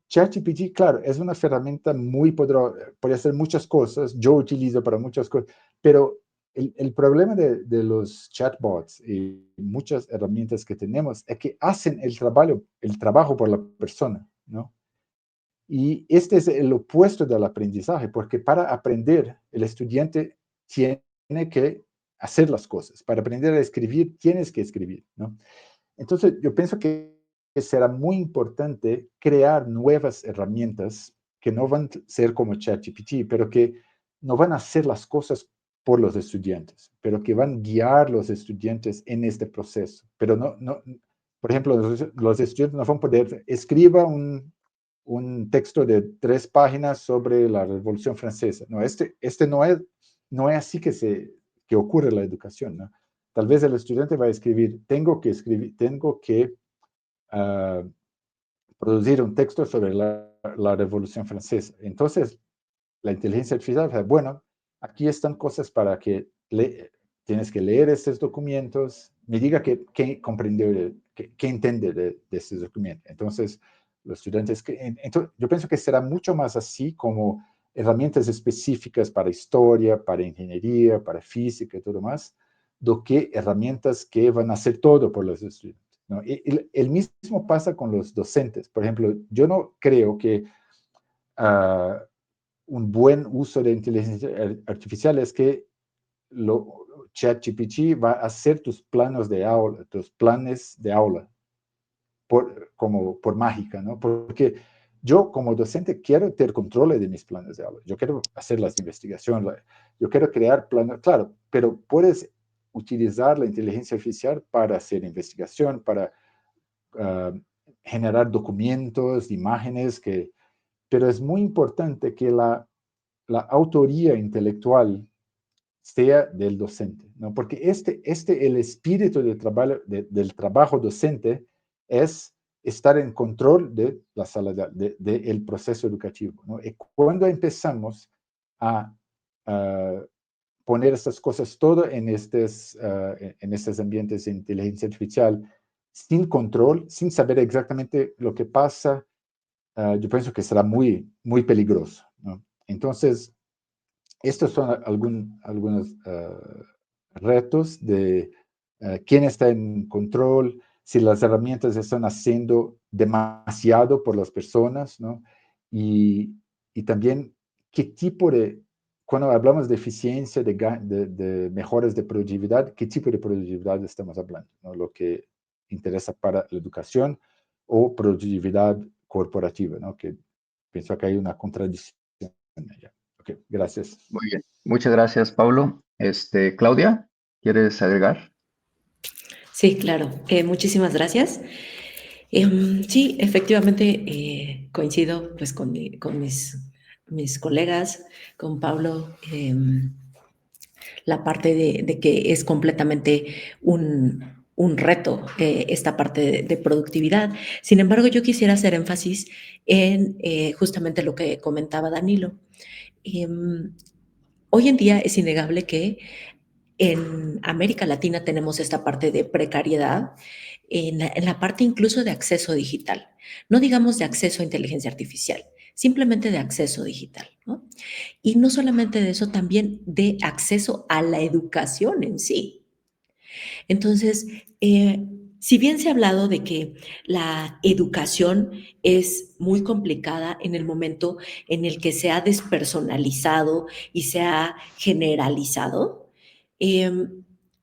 [SPEAKER 3] ChatGPT, claro, es una herramienta muy poderosa, puede hacer muchas cosas, yo utilizo para muchas cosas, pero el problema de los chatbots y muchas herramientas que tenemos es que hacen el trabajo por la persona, ¿no? Y este es el opuesto del aprendizaje, porque para aprender el estudiante tiene que hacer las cosas. Para aprender a escribir, tienes que escribir, ¿no? Entonces, yo pienso que será muy importante crear nuevas herramientas que no van a ser como ChatGPT, pero que no van a hacer las cosas por los estudiantes, pero que van a guiar a los estudiantes en este proceso. Pero por ejemplo, los estudiantes no van a poder escribir un texto de 3 páginas sobre la Revolución Francesa. No, este no es así que ocurre la educación, ¿no? Tal vez el estudiante va a escribir, tengo que producir un texto sobre la Revolución Francesa. Entonces, la inteligencia artificial dice, bueno, aquí están cosas para que tienes que leer estos documentos, me diga qué comprendió, qué entiende de estos documentos. Entonces, los estudiantes, entonces, yo pienso que será mucho más así como herramientas específicas para historia, para ingeniería, para física y todo más, do que herramientas que van a hacer todo por los estudiantes, ¿no? Y el mismo pasa con los docentes. Por ejemplo, yo no creo que un buen uso de inteligencia artificial es que ChatGPT va a hacer tus planes de aula como por mágica, ¿no? Porque yo como docente quiero tener control de mis planes de aula. Yo quiero hacer las investigaciones, yo quiero crear planes, claro, pero puedes utilizar la inteligencia artificial para hacer investigación, para generar documentos, imágenes, pero es muy importante que la autoría intelectual sea del docente, ¿no? Porque el espíritu del trabajo docente es estar en control de la sala del proceso educativo, ¿no? Y cuando empezamos a poner estas cosas todo en estos ambientes de inteligencia artificial sin control, sin saber exactamente lo que pasa, yo pienso que será muy, muy peligroso, ¿no? Entonces, estos son algunos retos de quién está en control, si las herramientas están haciendo demasiado por las personas, ¿no? Y también qué tipo cuando hablamos de eficiencia, de mejoras de productividad, qué tipo de productividad estamos hablando, ¿no? Lo que interesa para la educación o productividad corporativa, ¿no? Que pienso que hay una contradicción allá. Ok, gracias.
[SPEAKER 2] Muy bien. Muchas gracias, Pablo. Claudia, ¿quieres agregar?
[SPEAKER 4] Sí, claro. Muchísimas gracias. Sí, efectivamente coincido pues, con mis colegas, con Pablo, la parte de que es completamente un reto esta parte de productividad. Sin embargo, yo quisiera hacer énfasis en justamente lo que comentaba Danilo. Hoy en día es innegable que en América Latina tenemos esta parte de precariedad en la parte incluso de acceso digital. No digamos de acceso a inteligencia artificial, simplemente de acceso digital, ¿no? Y no solamente de eso, también de acceso a la educación en sí. Entonces, si bien se ha hablado de que la educación es muy complicada en el momento en el que se ha despersonalizado y se ha generalizado,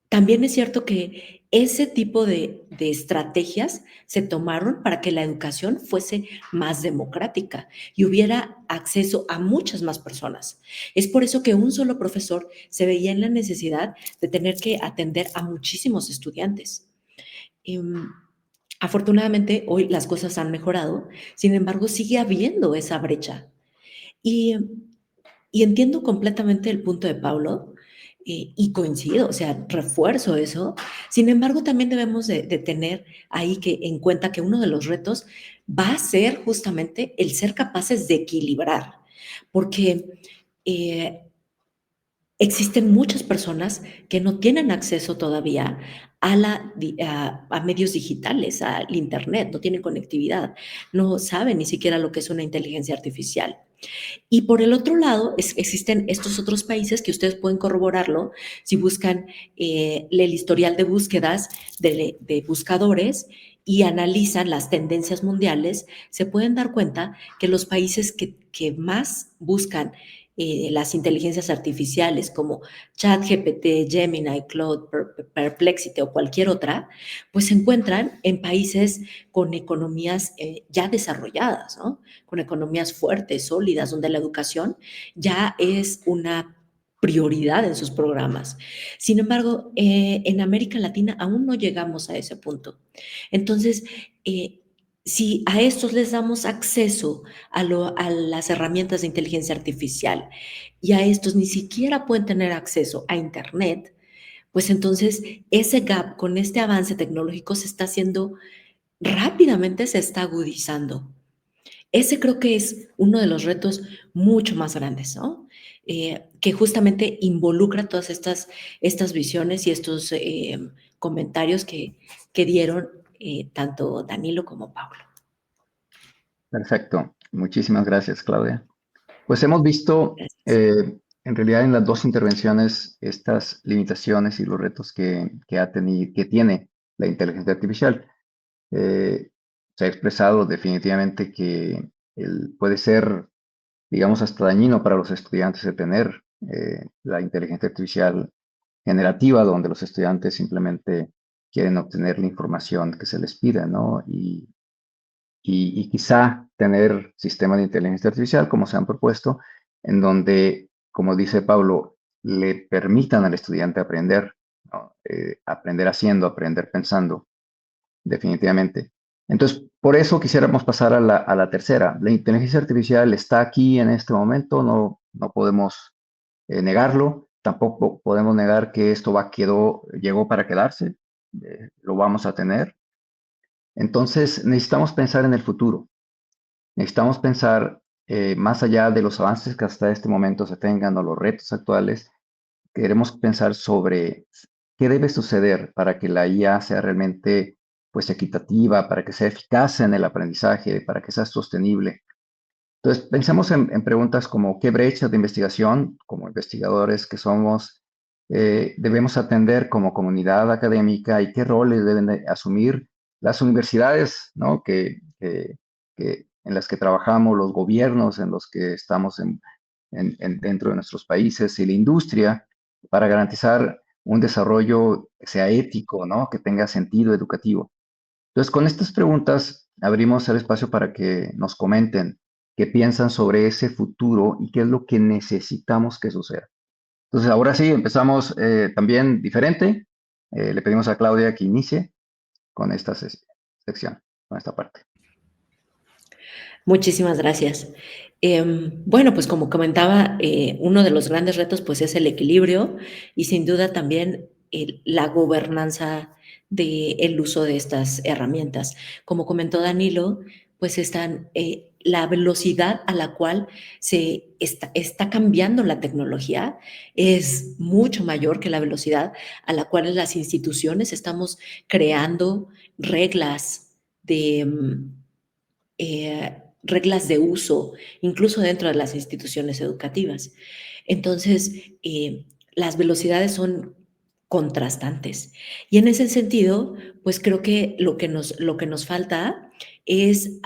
[SPEAKER 4] también es cierto que ese tipo de estrategias se tomaron para que la educación fuese más democrática y hubiera acceso a muchas más personas. Es por eso que un solo profesor se veía en la necesidad de tener que atender a muchísimos estudiantes. Afortunadamente, hoy las cosas han mejorado, sin embargo, sigue habiendo esa brecha. Y, y entiendo completamente el punto de Paulo y coincido, o sea, refuerzo eso. Sin embargo, también debemos de tener ahí que, en cuenta que uno de los retos va a ser justamente el ser capaces de equilibrar, porque existen muchas personas que no tienen acceso todavía a medios digitales, al Internet, no tienen conectividad, no saben ni siquiera lo que es una inteligencia artificial. Y por el otro lado, existen estos otros países que ustedes pueden corroborarlo si buscan el historial de búsquedas de buscadores y analizan las tendencias mundiales, se pueden dar cuenta que los países que más buscan las inteligencias artificiales como ChatGPT, Gemini, Claude, Perplexity o cualquier otra, pues se encuentran en países con economías ya desarrolladas, ¿no? Con economías fuertes, sólidas, donde la educación ya es una prioridad en sus programas. Sin embargo, en América Latina aún no llegamos a ese punto. Entonces, si a estos les damos acceso a las herramientas de inteligencia artificial y a estos ni siquiera pueden tener acceso a Internet, pues entonces ese gap con este avance tecnológico se está haciendo rápidamente, se está agudizando. Ese creo que es uno de los retos mucho más grandes, ¿no? Que justamente involucra todas estas visiones y estos comentarios que dieron tanto Danilo como Pablo.
[SPEAKER 2] Perfecto. Muchísimas gracias, Claudia. Pues hemos visto en realidad en las dos intervenciones estas limitaciones y los retos que tiene la inteligencia artificial. Se ha expresado definitivamente que puede ser, digamos, hasta dañino para los estudiantes de tener la inteligencia artificial generativa, donde los estudiantes simplemente quieren obtener la información que se les pida, ¿no? Y quizá tener sistemas de inteligencia artificial, como se han propuesto, en donde, como dice Pablo, le permitan al estudiante aprender, ¿no? Aprender haciendo, aprender pensando, definitivamente. Entonces, por eso quisiéramos pasar a la tercera. La inteligencia artificial está aquí en este momento, no podemos negarlo, tampoco podemos negar que esto llegó para quedarse, lo vamos a tener. Entonces, necesitamos pensar en el futuro. Necesitamos pensar más allá de los avances que hasta este momento se tengan o los retos actuales. Queremos pensar sobre qué debe suceder para que la IA sea realmente pues equitativa, para que sea eficaz en el aprendizaje, para que sea sostenible. Entonces, pensamos en preguntas como qué brechas de investigación, como investigadores que somos, debemos atender como comunidad académica y qué roles deben de asumir las universidades, ¿no? En las que trabajamos, los gobiernos en los que estamos dentro de nuestros países y la industria para garantizar un desarrollo que sea ético, ¿no? Que tenga sentido educativo. Entonces, con estas preguntas abrimos el espacio para que nos comenten qué piensan sobre ese futuro y qué es lo que necesitamos que suceda. Entonces, ahora sí, empezamos también diferente. Le pedimos a Claudia que inicie con esta sección, con esta parte.
[SPEAKER 4] Muchísimas gracias. Bueno, pues como comentaba, uno de los grandes retos pues es el equilibrio y sin duda también la gobernanza del uso de estas herramientas. Como comentó Danilo, pues están la velocidad a la cual se está cambiando la tecnología es mucho mayor que la velocidad a la cual las instituciones estamos creando reglas reglas de uso, incluso dentro de las instituciones educativas. Entonces, las velocidades son contrastantes. Y en ese sentido, pues creo que lo que nos falta es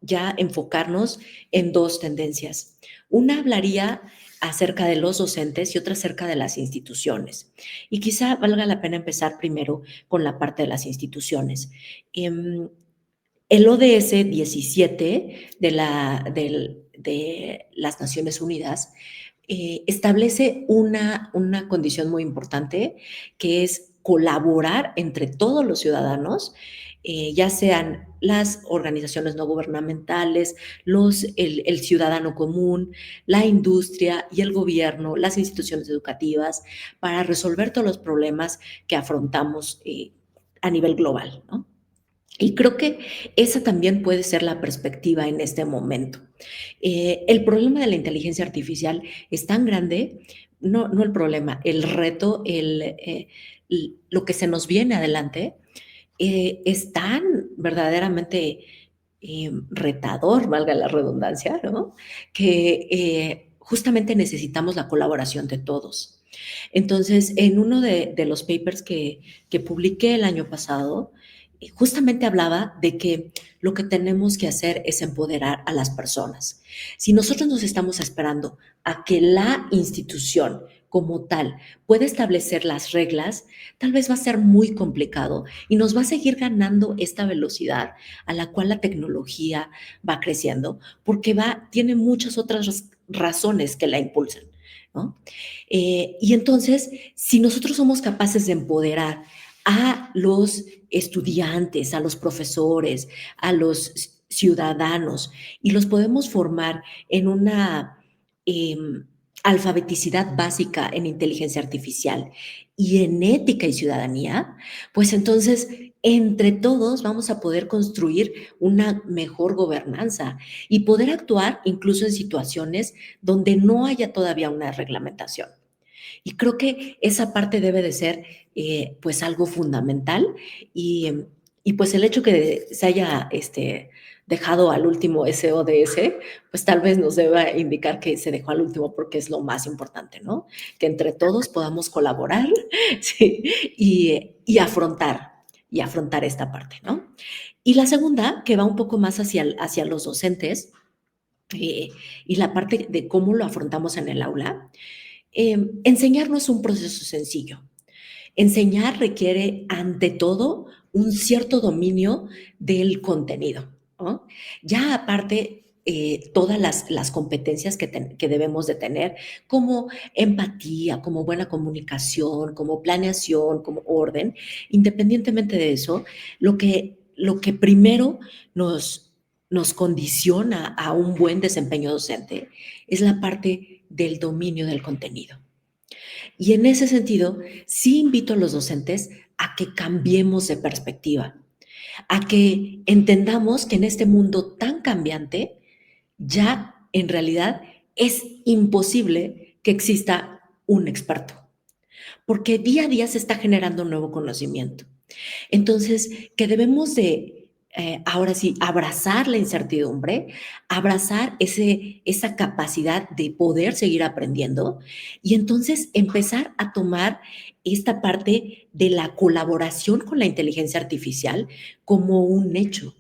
[SPEAKER 4] ya enfocarnos en dos tendencias. Una hablaría acerca de los docentes y otra acerca de las instituciones. Y quizá valga la pena empezar primero con la parte de las instituciones. El ODS 17 de las Naciones Unidas establece una condición muy importante, que es colaborar entre todos los ciudadanos, ya sean las organizaciones no gubernamentales, el ciudadano común, la industria y el gobierno, las instituciones educativas, para resolver todos los problemas que afrontamos a nivel global, ¿no? Y creo que esa también puede ser la perspectiva en este momento. El problema de la inteligencia artificial es tan grande, no el problema, el reto, lo que se nos viene adelante es tan verdaderamente retador, valga la redundancia, ¿no? Que justamente necesitamos la colaboración de todos. Entonces, en uno de los papers que publiqué el año pasado, justamente hablaba de que lo que tenemos que hacer es empoderar a las personas. Si nosotros nos estamos esperando a que la institución como tal pueda establecer las reglas, tal vez va a ser muy complicado y nos va a seguir ganando esta velocidad a la cual la tecnología va creciendo, porque tiene muchas otras razones que la impulsan, ¿no? Y entonces, si nosotros somos capaces de empoderar a los estudiantes, a los profesores, a los ciudadanos, y los podemos formar en una alfabeticidad básica en inteligencia artificial y en ética y ciudadanía, pues entonces entre todos vamos a poder construir una mejor gobernanza y poder actuar incluso en situaciones donde no haya todavía una reglamentación. Y creo que esa parte debe de ser pues algo fundamental y pues el hecho que se haya dejado al último ese ODS, pues tal vez nos deba indicar que se dejó al último porque es lo más importante, ¿no? Que entre todos podamos colaborar ¿sí? y afrontar esta parte, ¿no? Y la segunda, que va un poco más hacia los docentes y la parte de cómo lo afrontamos en el aula. Enseñar no es un proceso sencillo. Enseñar requiere, ante todo, un cierto dominio del contenido, ¿no? Ya aparte, todas las competencias que debemos de tener, como empatía, como buena comunicación, como planeación, como orden, independientemente de eso, lo que primero nos condiciona a un buen desempeño docente es la parte del dominio del contenido. Y en ese sentido, sí invito a los docentes a que cambiemos de perspectiva, a que entendamos que en este mundo tan cambiante, ya en realidad es imposible que exista un experto, porque día a día se está generando un nuevo conocimiento. Entonces, que debemos de ahora sí, abrazar la incertidumbre, abrazar esa capacidad de poder seguir aprendiendo y entonces empezar a tomar esta parte de la colaboración con la inteligencia artificial como un hecho.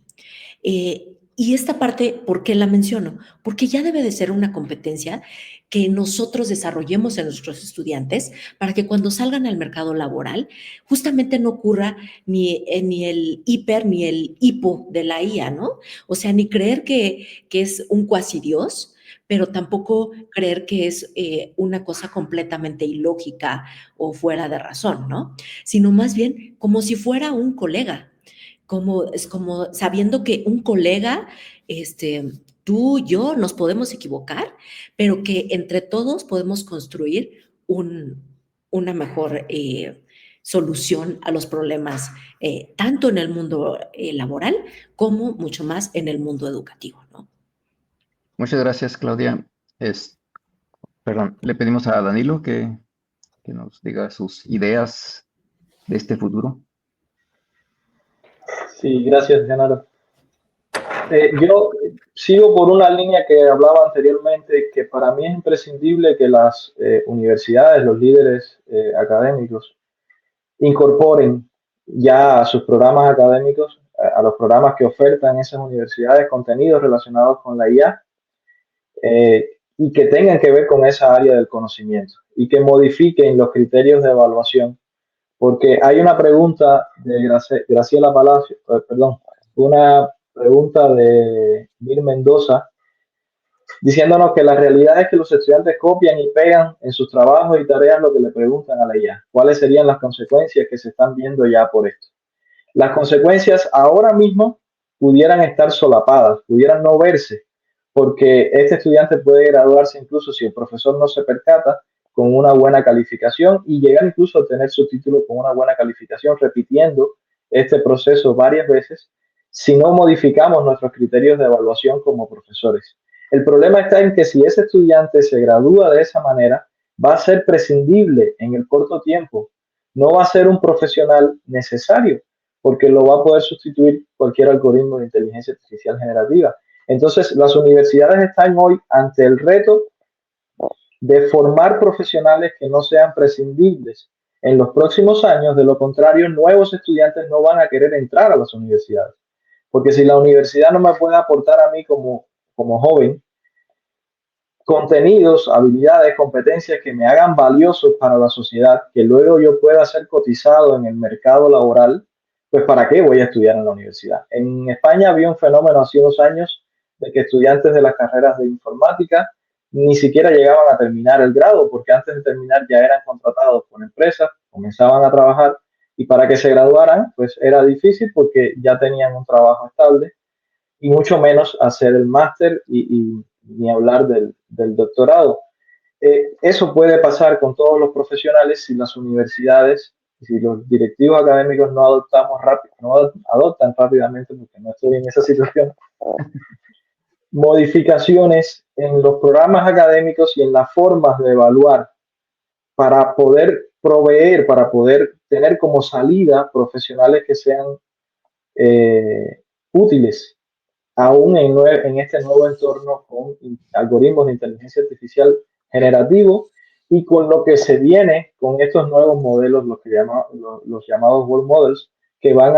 [SPEAKER 4] Y esta parte, ¿por qué la menciono? Porque ya debe de ser una competencia que nosotros desarrollemos en nuestros estudiantes para que cuando salgan al mercado laboral justamente no ocurra ni el hiper ni el hipo de la IA, ¿no? O sea, ni creer que es un cuasidios, pero tampoco creer que es una cosa completamente ilógica o fuera de razón, ¿no? Sino más bien como si fuera un colega, es como sabiendo que un colega, tú, yo, nos podemos equivocar, pero que entre todos podemos construir una mejor solución a los problemas, tanto en el mundo laboral como mucho más en el mundo educativo, ¿no?
[SPEAKER 2] Muchas gracias, Claudia. Perdón, le pedimos a Danilo que nos diga sus ideas de este futuro.
[SPEAKER 5] Sí, gracias, Leonardo. Yo sigo por una línea que hablaba anteriormente, que para mí es imprescindible que las universidades, los líderes académicos, incorporen ya a sus programas académicos, a los programas que ofertan esas universidades, contenidos relacionados con la IA, y que tengan que ver con esa área del conocimiento y que modifiquen los criterios de evaluación. Porque hay una pregunta de Graciela Palacio, perdón, una pregunta de Mir Mendoza, diciéndonos que la realidad es que los estudiantes copian y pegan en sus trabajos y tareas lo que le preguntan a la IA. ¿Cuáles serían las consecuencias que se están viendo ya por esto? Las consecuencias ahora mismo pudieran estar solapadas, pudieran no verse, porque este estudiante puede graduarse incluso si el profesor no se percata con una buena calificación y llegar incluso a obtener su título con una buena calificación, repitiendo este proceso varias veces si no modificamos nuestros criterios de evaluación como profesores. El problema está en que si ese estudiante se gradúa de esa manera, va a ser prescindible en el corto tiempo, no va a ser un profesional necesario, porque lo va a poder sustituir cualquier algoritmo de inteligencia artificial generativa. Entonces, las universidades están hoy ante el reto de formar profesionales que no sean prescindibles en los próximos años. De lo contrario, nuevos estudiantes no van a querer entrar a las universidades. Porque si la universidad no me puede aportar a mí como joven contenidos, habilidades, competencias que me hagan valiosos para la sociedad, que luego yo pueda ser cotizado en el mercado laboral, pues ¿para qué voy a estudiar en la universidad? En España había un fenómeno hace unos años de que estudiantes de las carreras de informática ni siquiera llegaban a terminar el grado, porque antes de terminar ya eran contratados por empresas, comenzaban a trabajar y para que se graduaran, pues era difícil porque ya tenían un trabajo estable y mucho menos hacer el máster y ni hablar del doctorado. Eso puede pasar con todos los profesionales si las universidades, si los directivos académicos no adoptan rápidamente, porque no estoy en esa situación, modificaciones en los programas académicos y en las formas de evaluar para poder proveer, para poder tener como salida profesionales que sean útiles aún en este nuevo entorno con algoritmos de inteligencia artificial generativo y con lo que se viene con estos nuevos modelos, los llamados world models, que van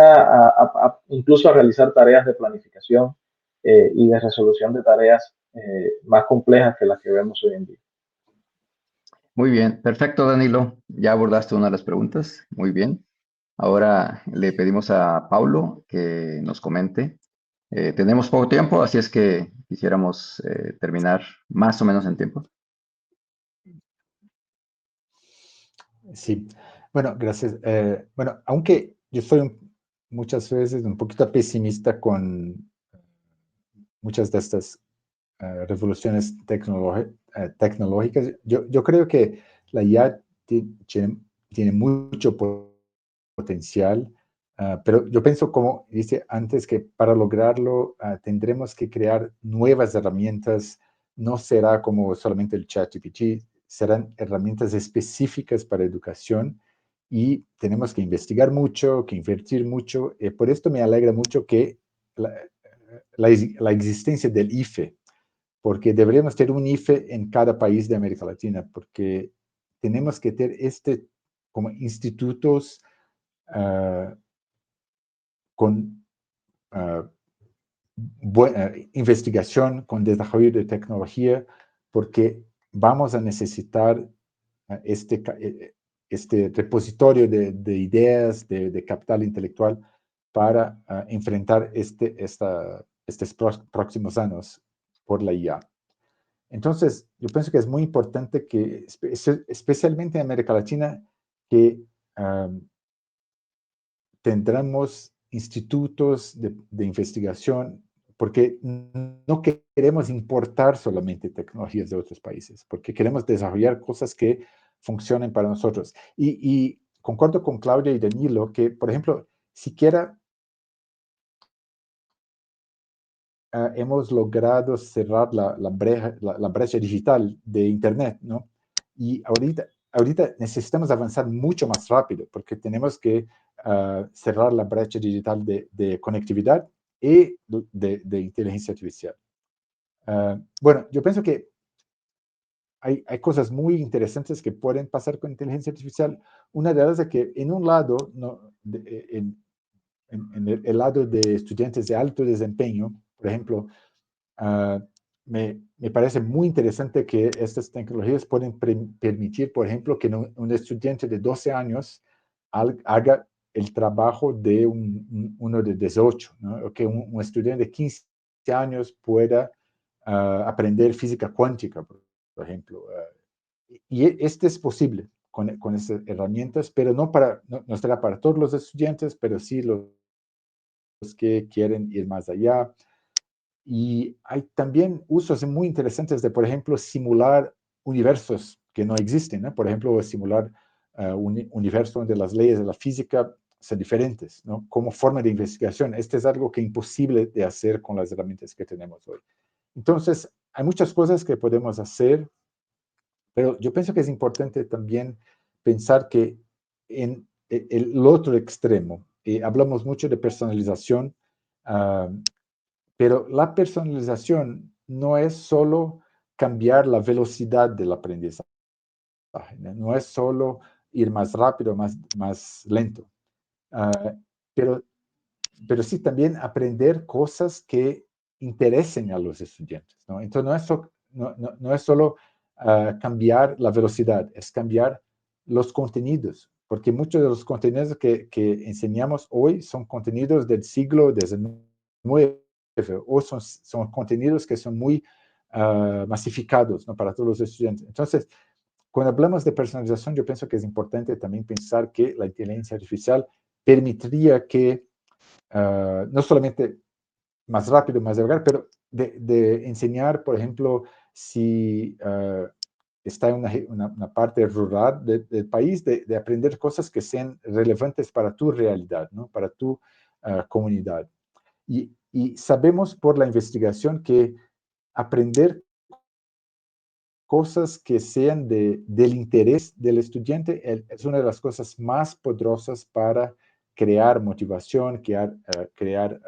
[SPEAKER 5] incluso a realizar tareas de planificación y de resolución de tareas más complejas que las que vemos hoy en día.
[SPEAKER 2] Muy bien, perfecto, Danilo. Ya abordaste una de las preguntas. Muy bien. Ahora le pedimos a Paulo que nos comente. Tenemos poco tiempo, así es que quisiéramos terminar más o menos en tiempo.
[SPEAKER 3] Sí, bueno, gracias. Bueno, aunque yo soy muchas veces un poquito pesimista con muchas de estas revoluciones tecnológicas, yo creo que la IA tiene mucho potencial, pero yo pienso, como dice antes, que para lograrlo tendremos que crear nuevas herramientas. No será como solamente el ChatGPT, serán herramientas específicas para educación y tenemos que investigar mucho, que invertir mucho. Por esto me alegra mucho que la existencia del IFE, porque deberíamos tener un IFE en cada país de América Latina, porque tenemos que tener como institutos con investigación, con desarrollo de tecnología, porque vamos a necesitar este repositorio de ideas, de capital intelectual para enfrentar estos próximos años por la IA. Entonces, yo pienso que es muy importante que, especialmente en América Latina, que tendremos institutos de investigación, porque no queremos importar solamente tecnologías de otros países, porque queremos desarrollar cosas que funcionen para nosotros. Y concuerdo con Claudia y Danilo que, por ejemplo, siquiera hemos logrado cerrar la brecha digital de Internet, ¿no? Y ahorita necesitamos avanzar mucho más rápido porque tenemos que cerrar la brecha digital de conectividad y de inteligencia artificial. Bueno, yo pienso que hay cosas muy interesantes que pueden pasar con inteligencia artificial. Una de ellas es que en un lado, en el lado de estudiantes de alto desempeño, por ejemplo, me parece muy interesante que estas tecnologías pueden permitir, por ejemplo, que un estudiante de 12 años haga el trabajo de uno de 18, ¿no? O que un estudiante de 15 años pueda aprender física cuántica, por ejemplo. Y este es posible con estas herramientas, pero no será para todos los estudiantes, pero sí los que quieren ir más allá. Y hay también usos muy interesantes de, por ejemplo, simular universos que no existen, ¿no? Por ejemplo, simular un universo donde las leyes de la física son diferentes, ¿no? Como forma de investigación. Este es algo que es imposible de hacer con las herramientas que tenemos hoy. Entonces, hay muchas cosas que podemos hacer, pero yo pienso que es importante también pensar que en el otro extremo, hablamos mucho de personalización, pero la personalización no es solo cambiar la velocidad del aprendizaje, no es solo ir más rápido, más lento, pero, pero sí también aprender cosas que interesen a los estudiantes, ¿no? Entonces no es solo cambiar la velocidad, es cambiar los contenidos, porque muchos de los contenidos que enseñamos hoy son contenidos del siglo XIX, o son contenidos que son muy masificados, ¿no? Para todos los estudiantes. Entonces, cuando hablamos de personalización, yo pienso que es importante también pensar que la inteligencia artificial permitiría que no solamente más rápido, más devagar, pero de enseñar, por ejemplo, si está en una parte rural del país, de aprender cosas que sean relevantes para tu realidad, ¿no? Para tu comunidad. Y sabemos por la investigación que aprender cosas que sean del interés del estudiante es una de las cosas más poderosas para crear motivación, crear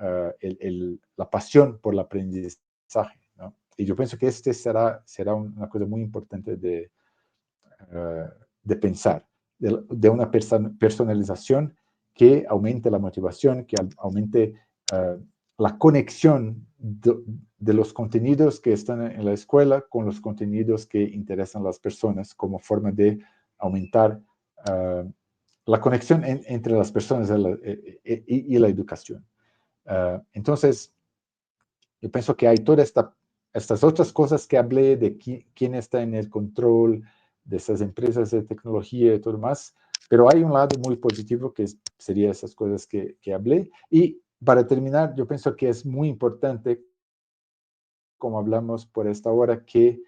[SPEAKER 3] la pasión por el aprendizaje, ¿no? Y yo pienso que este será una cosa muy importante de pensar, de una personalización que aumente la motivación, que aumente la conexión de los contenidos que están en la escuela con los contenidos que interesan a las personas como forma de aumentar la conexión entre las personas y la educación. Entonces, yo pienso que hay todas estas otras cosas que hablé de quién está en el control de esas empresas de tecnología y todo más, pero hay un lado muy positivo que sería esas cosas que hablé. Y para terminar, yo pienso que es muy importante, como hablamos por esta hora, que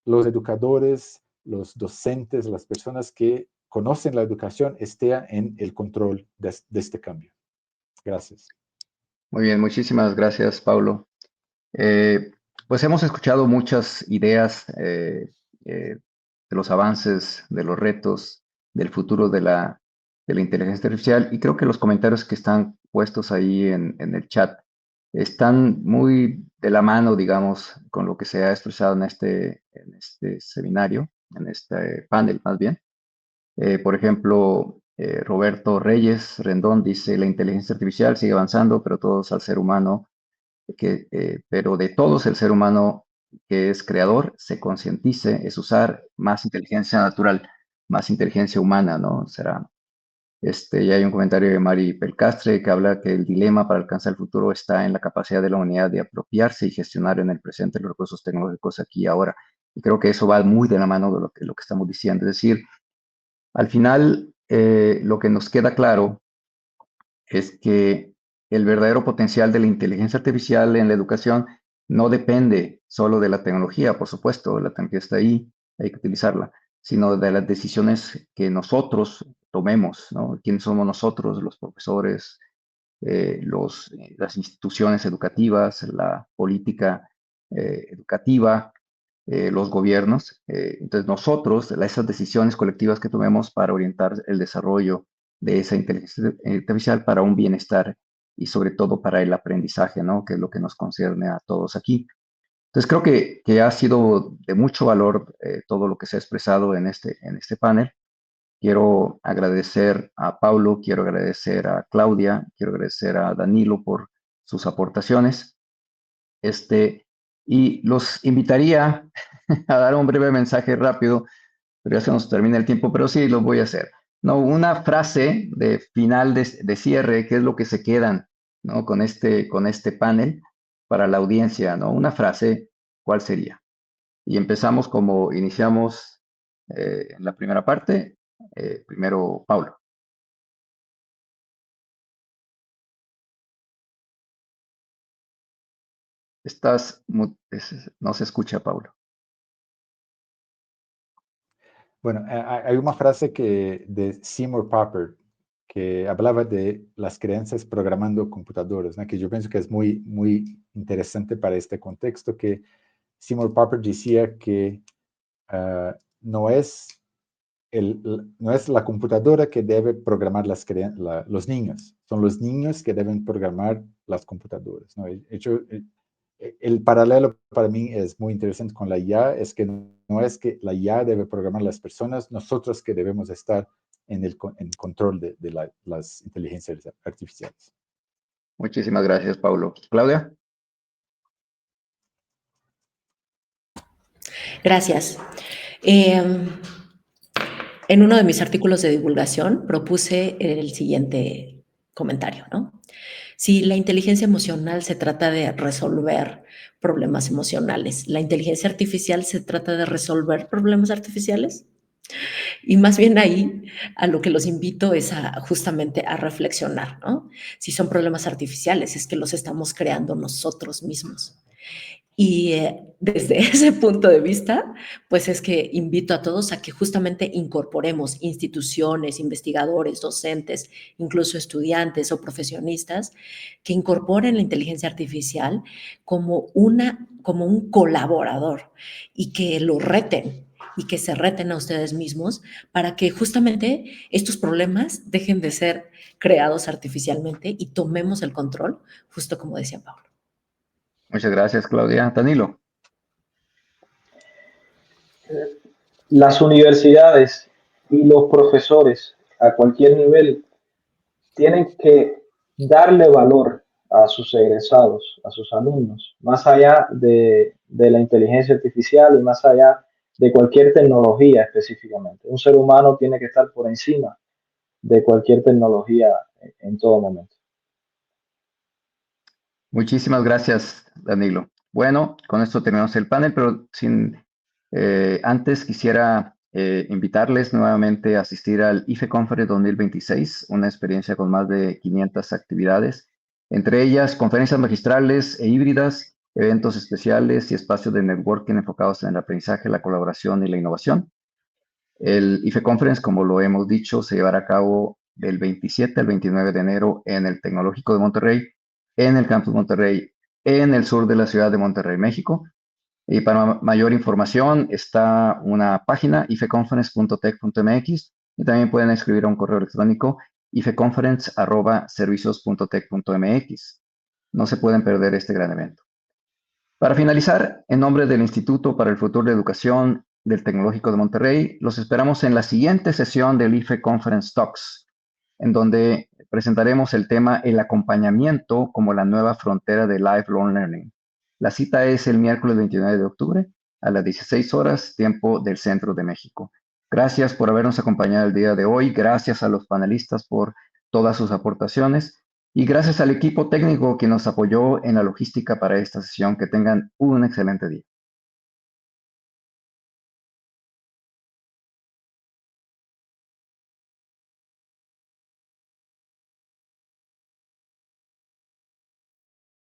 [SPEAKER 3] los educadores, los docentes, las personas que conocen la educación estén en el control de este cambio. Gracias.
[SPEAKER 2] Muy bien, muchísimas gracias, Paulo. Pues hemos escuchado muchas ideas de los avances, de los retos, del futuro de la inteligencia artificial, y creo que los comentarios que están puestos ahí en el chat están muy de la mano, digamos, con lo que se ha expresado en este seminario, en este panel más bien. Por ejemplo, Roberto Reyes Rendón dice: la inteligencia artificial sigue avanzando, pero todos al ser humano, pero de todos el ser humano que es creador se concientice, es usar más inteligencia natural, más inteligencia humana, ¿no? Será. Y hay un comentario de Mari Pelcastre que habla que el dilema para alcanzar el futuro está en la capacidad de la humanidad de apropiarse y gestionar en el presente los recursos tecnológicos aquí y ahora. Y creo que eso va muy de la mano de lo que estamos diciendo. Es decir, al final, lo que nos queda claro es que el verdadero potencial de la inteligencia artificial en la educación no depende solo de la tecnología, por supuesto, la tecnología está ahí, hay que utilizarla, sino de las decisiones que nosotros tomemos, ¿no? ¿Quiénes somos nosotros? Los profesores, las instituciones educativas, la política educativa, los gobiernos. Entonces nosotros, esas decisiones colectivas que tomemos para orientar el desarrollo de esa inteligencia artificial para un bienestar y sobre todo para el aprendizaje, ¿no? Que es lo que nos concierne a todos aquí. Entonces creo que ha sido de mucho valor todo lo que se ha expresado en este panel. Quiero agradecer a Paulo, quiero agradecer a Claudia, quiero agradecer a Danilo por sus aportaciones. Y los invitaría a dar un breve mensaje rápido, pero ya se nos termina el tiempo, pero sí, lo voy a hacer. No, una frase de final de cierre, que es lo que se quedan, ¿no? con este panel para la audiencia, ¿no? Una frase, ¿cuál sería? Y empezamos como iniciamos en la primera parte. Primero, Paulo. No se escucha, Paulo.
[SPEAKER 3] Bueno, hay una frase de Seymour Papert que hablaba de las creencias programando computadores, ¿no? Que yo pienso que es muy, muy interesante para este contexto, que Seymour Papert decía que no es la computadora que debe programar los niños, son los niños que deben programar las computadoras, ¿no? El paralelo para mí es muy interesante con la IA, es que no es que la IA debe programar las personas, nosotros que debemos estar en control de las inteligencias artificiales.
[SPEAKER 2] Muchísimas gracias, Paulo. Claudia.
[SPEAKER 4] Gracias. En uno de mis artículos de divulgación propuse el siguiente comentario, ¿no? Si la inteligencia emocional se trata de resolver problemas emocionales, ¿la inteligencia artificial se trata de resolver problemas artificiales? Y más bien ahí a lo que los invito es justamente a reflexionar, ¿no? Si son problemas artificiales, es que los estamos creando nosotros mismos. Y desde ese punto de vista, pues es que invito a todos a que justamente incorporemos instituciones, investigadores, docentes, incluso estudiantes o profesionistas, que incorporen la inteligencia artificial como un colaborador y que lo reten y que se reten a ustedes mismos para que justamente estos problemas dejen de ser creados artificialmente y tomemos el control, justo como decía Pablo.
[SPEAKER 2] Muchas gracias, Claudia. Danilo.
[SPEAKER 5] Las universidades y los profesores a cualquier nivel tienen que darle valor a sus egresados, a sus alumnos, más allá de la inteligencia artificial y más allá de cualquier tecnología específicamente. Un ser humano tiene que estar por encima de cualquier tecnología en todo momento.
[SPEAKER 2] Muchísimas gracias, Danilo. Bueno, con esto terminamos el panel, pero antes quisiera invitarles nuevamente a asistir al IFE Conference 2026, una experiencia con más de 500 actividades, entre ellas conferencias magistrales e híbridas, eventos especiales y espacios de networking enfocados en el aprendizaje, la colaboración y la innovación. El IFE Conference, como lo hemos dicho, se llevará a cabo del 27 al 29 de enero en el Tecnológico de Monterrey, en el Campus Monterrey, en el sur de la ciudad de Monterrey, México. Y para mayor información está una página, ifeconference.tech.mx, y también pueden escribir a un correo electrónico, ifeconference@servicios.tech.mx. No se pueden perder este gran evento. Para finalizar, en nombre del Instituto para el Futuro de Educación del Tecnológico de Monterrey, los esperamos en la siguiente sesión del IFE Conference Talks, en donde presentaremos el tema El acompañamiento como la nueva frontera de Lifelong Learning. La cita es el miércoles 29 de octubre a las 16 horas, tiempo del Centro de México. Gracias por habernos acompañado el día de hoy. Gracias a los panelistas por todas sus aportaciones. Y gracias al equipo técnico que nos apoyó en la logística para esta sesión. Que tengan un excelente día.